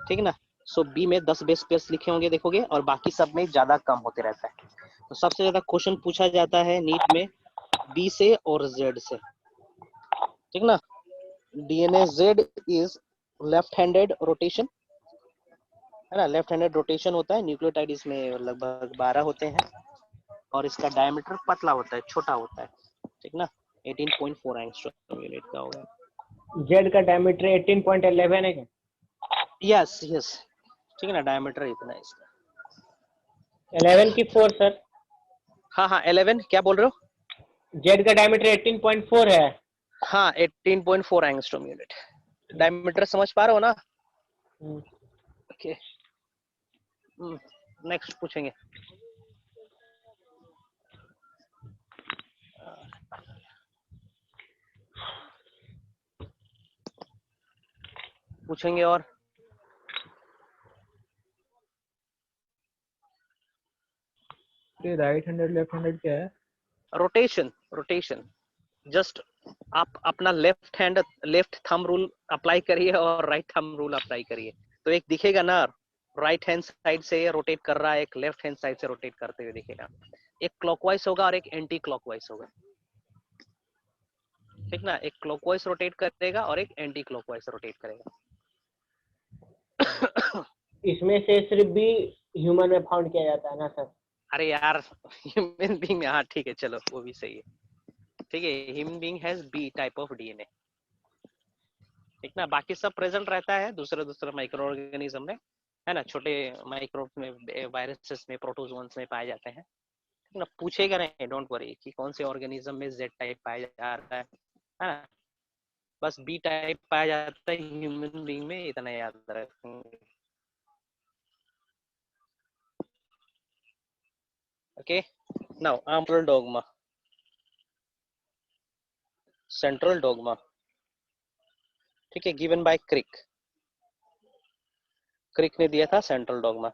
ठीक ना। सो बी में 10 बेस पेयर्स लिखे होंगे, देखोगे, और बाकी सब में ज्यादा कम होते रहता है। तो सबसे ज्यादा क्वेश्चन पूछा जाता है नीट में बी से और जेड से। ठीक ना, DNA Z is left handed rotation, है ना। लेफ्ट हैंडेड रोटेशन होता है। न्यूक्लियोटाइड इसमें लगभग 12 होते हैं, और इसका डायमीटर पतला होता है, छोटा होता है। ठीक ना, 18.4 एंगस्ट्रॉम यूनिट का होगा। जेड का डायमीटर 18.11 है क्या? यस यस, ठीक है ना, डायमीटर इतना है इसका। 11 की 4 सर। हाँ हाँ, 11 क्या बोल रहे हो? जेड का डायमीटर 18.4 है। हाँ, 18.4 एंगस्ट्रॉम यूनिट। डायमीटर समझ पा रहे हो ना? ओके, नेक्स्ट पूछेंगे। पूछेंगे और राइट हैंडेड लेफ्ट हैंडेड क्या है? Rotation, rotation. जस्ट आप अपना लेफ्ट थंब रूल अप्लाई करिए और राइट थंब रूल अप्लाई करिए, तो एक दिखेगा ना, राइट हैंड साइड से रोटेट कर रहा है, एक लेफ्ट हैंड साइड से रोटेट करते हुए दिखेगा। एक क्लॉकवाइज होगा और एक एंटी क्लॉकवाइज होगा। ठीक ना, एक क्लॉकवाइज रोटेट करेगा और एक एंटी क्लॉकवाइज रोटेट करेगा। इसमें से सिर्फ भी ह्यूमन में फाउंड किया जाता है ना सर? अरे यार, ह्यूमन बीइंग में, हाँ ठीक है, चलो वो भी सही है। ठीक है, human being has B type of DNA. ठीक ना, बाकी सब प्रेजेंट रहता है दूसरे दूसरे माइक्रो ऑर्गेनिज्म में, है ना, छोटे माइक्रोब में, वायरसेस में, प्रोटोजोन्स में पाए जाते हैं। ठीक ना, पूछेगा नहीं, डोंट वरी कि कौन से ऑर्गेनिज्म में जेड टाइप पाया जा रहा है ना, बस बी टाइप पाया जाता है ह्यूमन बीइंग में, इतना याद रखेंगे। Okay, now armful dogma, central dogma, ठीक है, गिवन बाय क्रिक। क्रिक ने दिया था सेंट्रल डोगमा।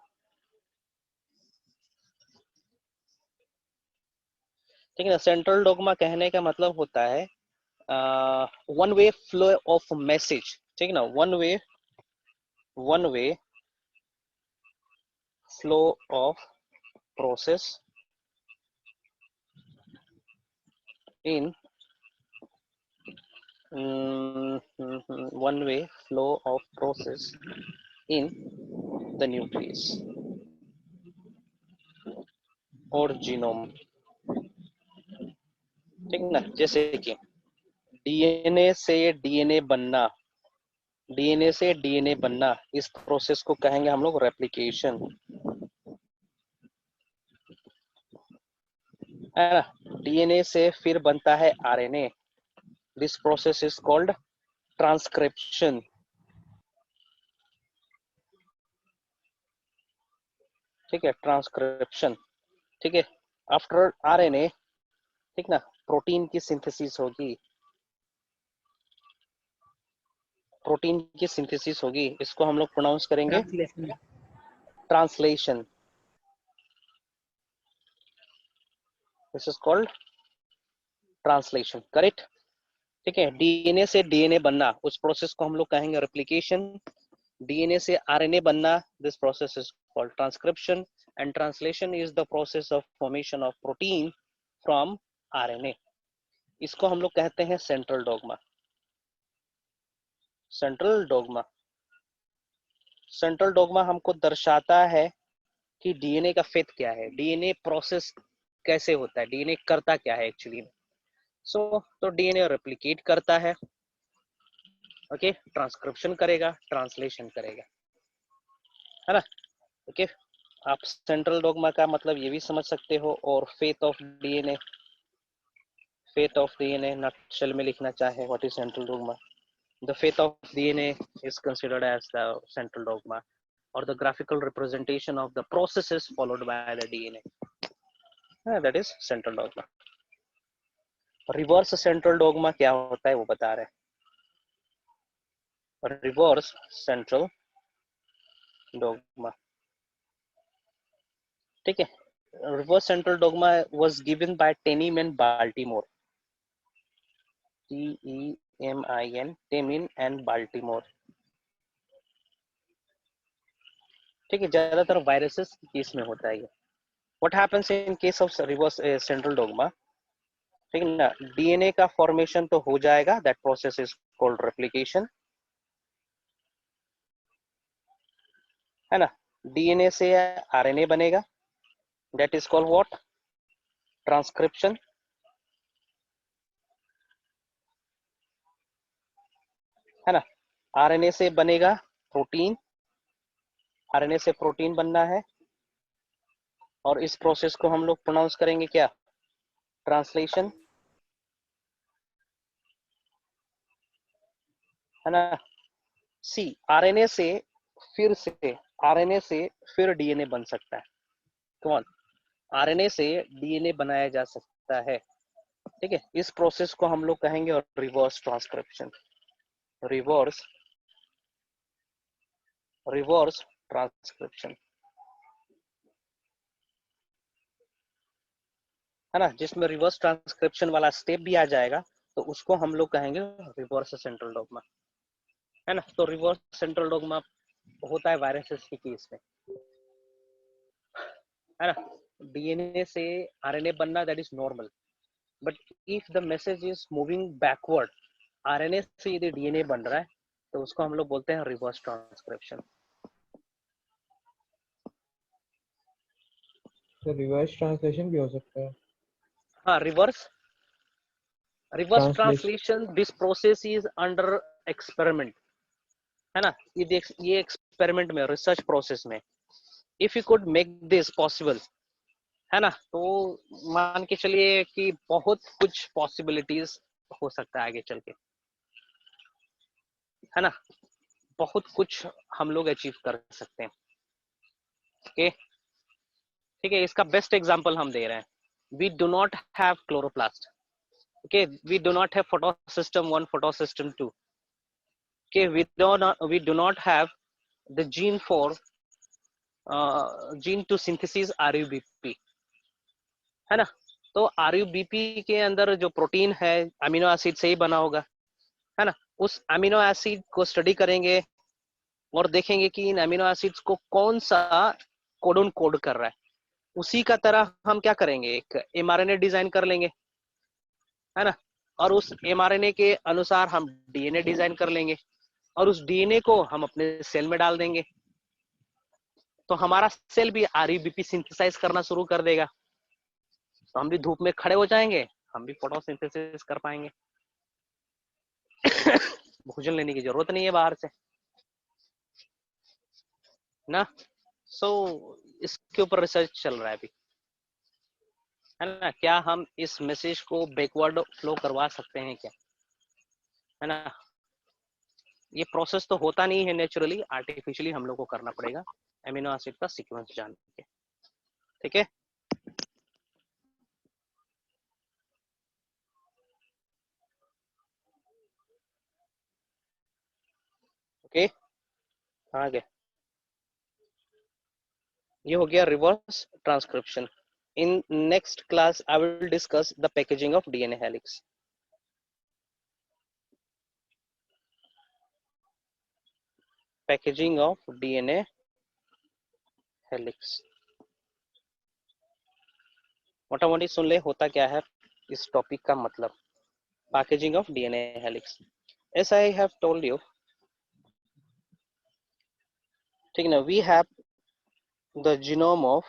ठीक है ना, सेंट्रल डोगमा कहने का मतलब होता है one way flow of message. ठीक है ना, one way flow of process in one way flow of process in the nucleus और जीनोम। ठीक ना, जैसे कि डीएनए से डीएनए बनना, डीएनए से डीएनए बनना, इस प्रोसेस को कहेंगे हम लोग रेप्लिकेशन, है ना। डीएनए से फिर बनता है RNA, this process is called transcription. ठीक है, ट्रांसक्रिप्शन। ठीक है, आफ्टर आरएनए, ठीक ना, प्रोटीन की सिंथेसिस होगी, प्रोटीन की सिंथेसिस होगी, इसको हम लोग प्रोनाउंस करेंगे translation. Translation. This is called translation, correct. ठीक है, डीएनए से डीएनए बनना, उस प्रोसेस को हम लोग कहेंगे रेप्लिकेशन। डीएनए से आरएनए बनना, this process is called transcription, and translation is the process of formation of protein from RNA. इसको हम लोग कहते हैं central dogma. Central dogma, central dogma हमको दर्शाता है कि डीएनए का फेथ क्या है, डीएनए प्रोसेस कैसे होता है, डीएनए करता क्या है एक्चुअली में। सो तो डीएनए रेप्लिकेट करता है, ओके, ट्रांसक्रिप्शन करेगा, ट्रांसलेशन करेगा, है ना। ओके, आप सेंट्रल डोगमा का मतलब ये भी समझ सकते हो, और fate of DNA, fate of DNA nutshell में लिखना चाहे, what is central dogma. The fate of DNA is considered as the central dogma, or the graphical representation of the processes followed by the DNA. That is central dogma. Reverse central dogma क्या होता है वो बता रहे हैं। Reverse central dogma, ठीक है, reverse central dogma was given by Temin and Baltimore, TEMIN, Temin and Baltimore. ठीक है, ज्यादातर वायरसेस के केस में होता है ये। What happens in case of reverse central dogma, ठीक है ना, डीएनए का फॉर्मेशन तो हो जाएगा, that process is called replication, है ना। डीएनए से आरएनए बनेगा, that is called what, transcription, है ना। आरएनए से बनेगा प्रोटीन, आरएनए से प्रोटीन बनना है, और इस प्रोसेस को हम लोग प्रोनाउंस करेंगे क्या, ट्रांसलेशन, है ना। सी आरएनए से आरएनए से फिर डीएनए बन सकता है, कौन, आरएनए से डीएनए बनाया जा सकता है। ठीक है, इस प्रोसेस को हम लोग कहेंगे और रिवर्स ट्रांसक्रिप्शन, रिवर्स ट्रांसक्रिप्शन, है ना, जिसमें रिवर्स ट्रांसक्रिप्शन वाला स्टेप भी आ जाएगा, तो उसको हम लोग कहेंगे रिवर्स सेंट्रल डोगमा, है ना। तो रिवर्स सेंट्रल डोगमा होता है वायरसेस के केस में, है ना। डीएनए से आरएनए बनना, that is normal, but if the message is moving backward, RNA से यदि डीएनए बन रहा है, तो उसको हम लोग बोलते हैं रिवर्स ट्रांसक्रिप्शन। तो रिवर्स ट्रांसलेशन भी हो सकता है। हाँ, reverse reverse translation, this process is under experiment, है ना, ये एक्सपेरिमेंट में, रिसर्च प्रोसेस में, if you could make this possible, है ना, तो मान के चलिए कि बहुत कुछ पॉसिबिलिटीज हो सकता है आगे चल के, है ना, बहुत कुछ हम लोग अचीव कर सकते हैं। ओके, ठीक है, इसका बेस्ट एग्जांपल हम दे रहे हैं। We do not have chloroplast, okay, we do not have photosystem 1, photosystem 2, okay, we do not have the gene for gene to synthesis RUBP, है ना, तो RUBP के अंदर जो प्रोटीन है अमीनो एसिड से ही बना होगा, है ना, उस अमीनो एसिड को स्टडी करेंगे और देखेंगे कि इन अमीनो एसिड्स को कौन सा कोडन कोड कर रहा है। उसी का तरह हम क्या करेंगे, एक mRNA डिजाइन कर लेंगे, है ना, और उस mRNA के अनुसार हम DNA डिजाइन कर लेंगे और उस DNA को हम अपने सेल में डाल देंगे, तो हमारा सेल भी RUBP सिंथेसाइज करना शुरू कर देगा, तो हम भी धूप में खड़े हो जाएंगे, हम भी फोटोसिंथेसिस कर पाएंगे। भोजन लेने की जरूरत नहीं है बाहर से ना। सो इसके ऊपर रिसर्च चल रहा है अभी, है ना, क्या हम इस मैसेज को बैकवर्ड फ्लो करवा सकते हैं क्या, है ना। ये प्रोसेस तो होता नहीं है नेचुरली, आर्टिफिशियली हम लोग को करना पड़ेगा अमीनो एसिड का सीक्वेंस जान के, ठीक है। ओके, आगे ये हो गया reverse transcription. In next class I will discuss the packaging of DNA helix. Packaging of DNA helix, मोटा मोटी सुन ले होता क्या है इस टॉपिक का मतलब। Packaging of DNA helix, as I have told you, ठीक ना, we have the genome of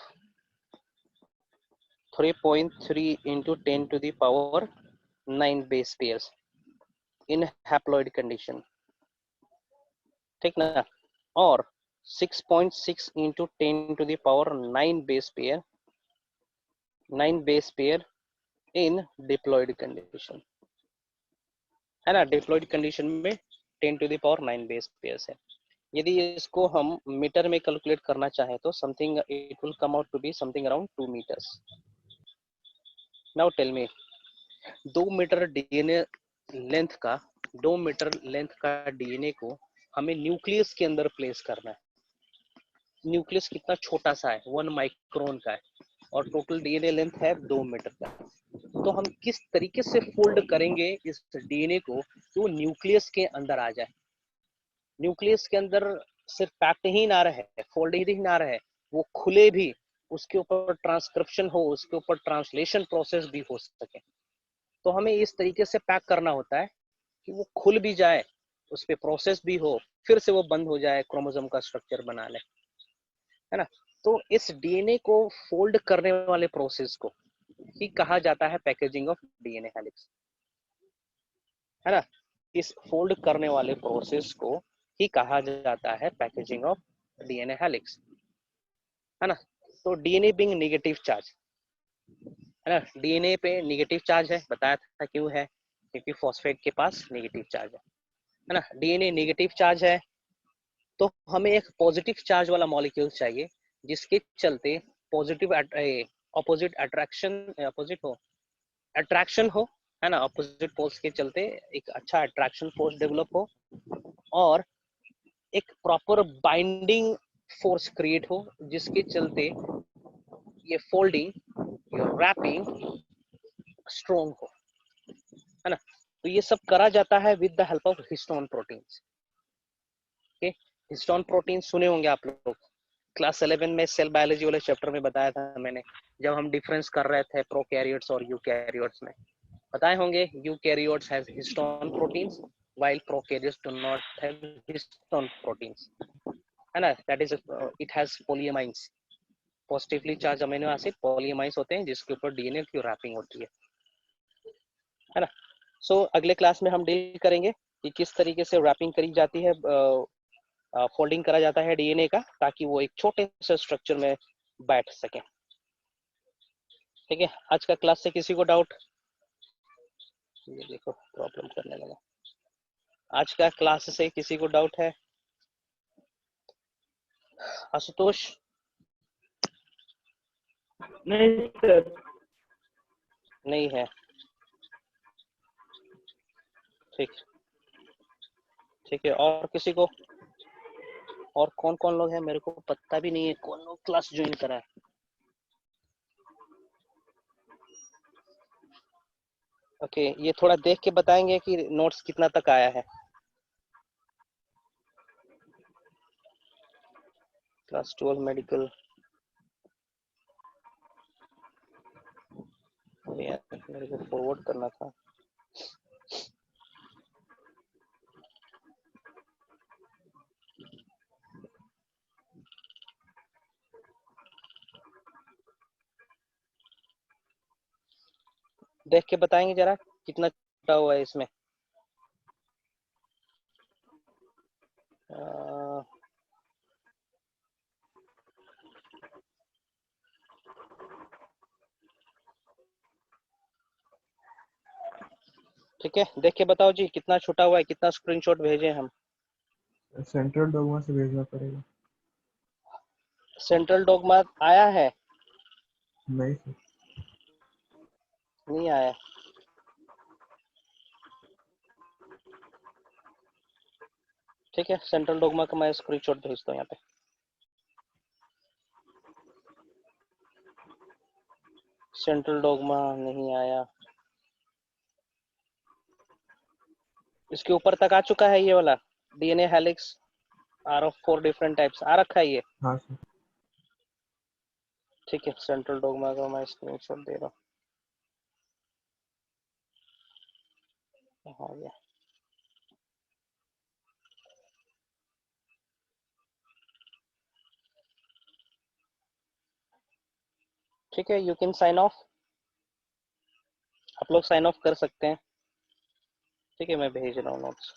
3.3 into 10 to the power 9 base pairs in haploid condition, ठीक ना, और 6.6 into 10 to the power 9 base pair in diploid condition, है ना, diploid condition में 10 to the power 9 base pairs है। यदि इसको हम मीटर में कैलकुलेट करना चाहे तो something it will come out to be something around 2 meters। Now tell me, 2 meter DNA length का 2 मीटर लेंथ का डीएनए को हमें न्यूक्लियस के अंदर प्लेस करना है। न्यूक्लियस कितना छोटा सा है, 1 माइक्रोन का है, और टोटल डीएनए लेंथ है 2 मीटर का। तो हम किस तरीके से फोल्ड करेंगे इस डीएनए को कि वो न्यूक्लियस के अंदर आ जाए। न्यूक्लियस के अंदर सिर्फ पैक्ड ही ना रहे, फोल्ड ही ना रहे, वो खुले भी, उसके ऊपर ट्रांसक्रिप्शन हो, उसके ऊपर ट्रांसलेशन प्रोसेस भी हो सके। तो हमें इस तरीके से पैक करना होता है कि वो खुल भी जाए, उस पर प्रोसेस भी हो, फिर से वो बंद हो जाए, क्रोमोसोम का स्ट्रक्चर बना ले, है ना। तो इस डीएनए को फोल्ड करने वाले प्रोसेस को ही कहा जाता है पैकेजिंग ऑफ डीएनए हेलिक्स, है ना। इस फोल्ड करने वाले प्रोसेस को ही कहा जाता है पैकेजिंग ऑफ डीएनए हेलिक्स, है ना। तो डीएनए बिंग नेगेटिव चार्ज, है ना, डीएनए पे नेगेटिव चार्ज है, बताया था क्यों है, क्योंकि फॉस्फेट के पास नेगेटिव चार्ज है ना। डीएनए नेगेटिव चार्ज है तो हमें एक पॉजिटिव चार्ज वाला मॉलिक्यूल चाहिए जिसके चलते पॉजिटिव अपोजिट अट्रैक्शन हो, है ना, अपोजिट पोल्स के चलते एक अच्छा अट्रैक्शन फोर्स डेवलप हो और एक प्रॉपर बाइंडिंग फोर्स क्रिएट हो जिसके चलते ये फोल्डिंग, ये रैपिंग स्ट्रॉन्ग हो, है ना। तो ये सब करा जाता है with the help of histone proteins. Okay, histone protein सुने होंगे आप लोग, क्लास 11 में सेल बायोलॉजी वाले चैप्टर में बताया था मैंने, जब हम डिफरेंस कर रहे थे प्रोकैरियोट्स और यूकैरियोट्स में, बताए होंगे eukaryotes has histone proteins while prokaryotes do not have histone proteins, है ना, that is it has polyamines, positively charged amino acid polyamines होते हैं जिसके ऊपर डीएनए की रैपिंग होती है ना। सो अगले क्लास में हम डील करेंगे कि किस तरीके से रैपिंग करी जाती है, फोल्डिंग करा जाता है डीएनए का, ताकि वो एक छोटे से स्ट्रक्चर में बैठ सके। ठीक है, आज का क्लास से किसी को डाउट? ये देखो प्रॉब्लम करने लगा। आज का क्लास से किसी को डाउट है? आशुतोष? नहीं सर। नहीं है। ठीक, ठीक है। और किसी को? और कौन कौन लोग हैं, मेरे को पता भी नहीं है कौन लोग क्लास ज्वाइन करा है। ओके, ये थोड़ा देख के बताएंगे कि नोट्स कितना तक आया है। क्लास 12 मेडिकल, मेरे को फॉरवर्ड करना था। देख के बताएंगे जरा कितना छूटा हुआ है इसमें। ठीक है, देख के बताओ जी कितना छूटा हुआ है, कितना स्क्रीनशॉट भेजे हम। सेंट्रल डोगमा से भेजना पड़ेगा। सेंट्रल डोगमा आया है? नहीं सर। नहीं आया। ठीक है, सेंट्रल डोगमा का मैं स्क्रीनशॉट भेजता हूँ यहाँ पे। सेंट्रल डोगमा नहीं आया। इसके ऊपर तक आ चुका है ये वाला DNA helix are of 4 different types आ रखा है ये। हाँ सर। ठीक है, सेंट्रल डोगमा का मैं स्क्रीनशॉट दे रहा हूँ। हो गया। ठीक है, यू कैन साइन ऑफ। आप लोग साइन ऑफ कर सकते हैं। ठीक है, मैं भेज रहा हूँ नोट्स।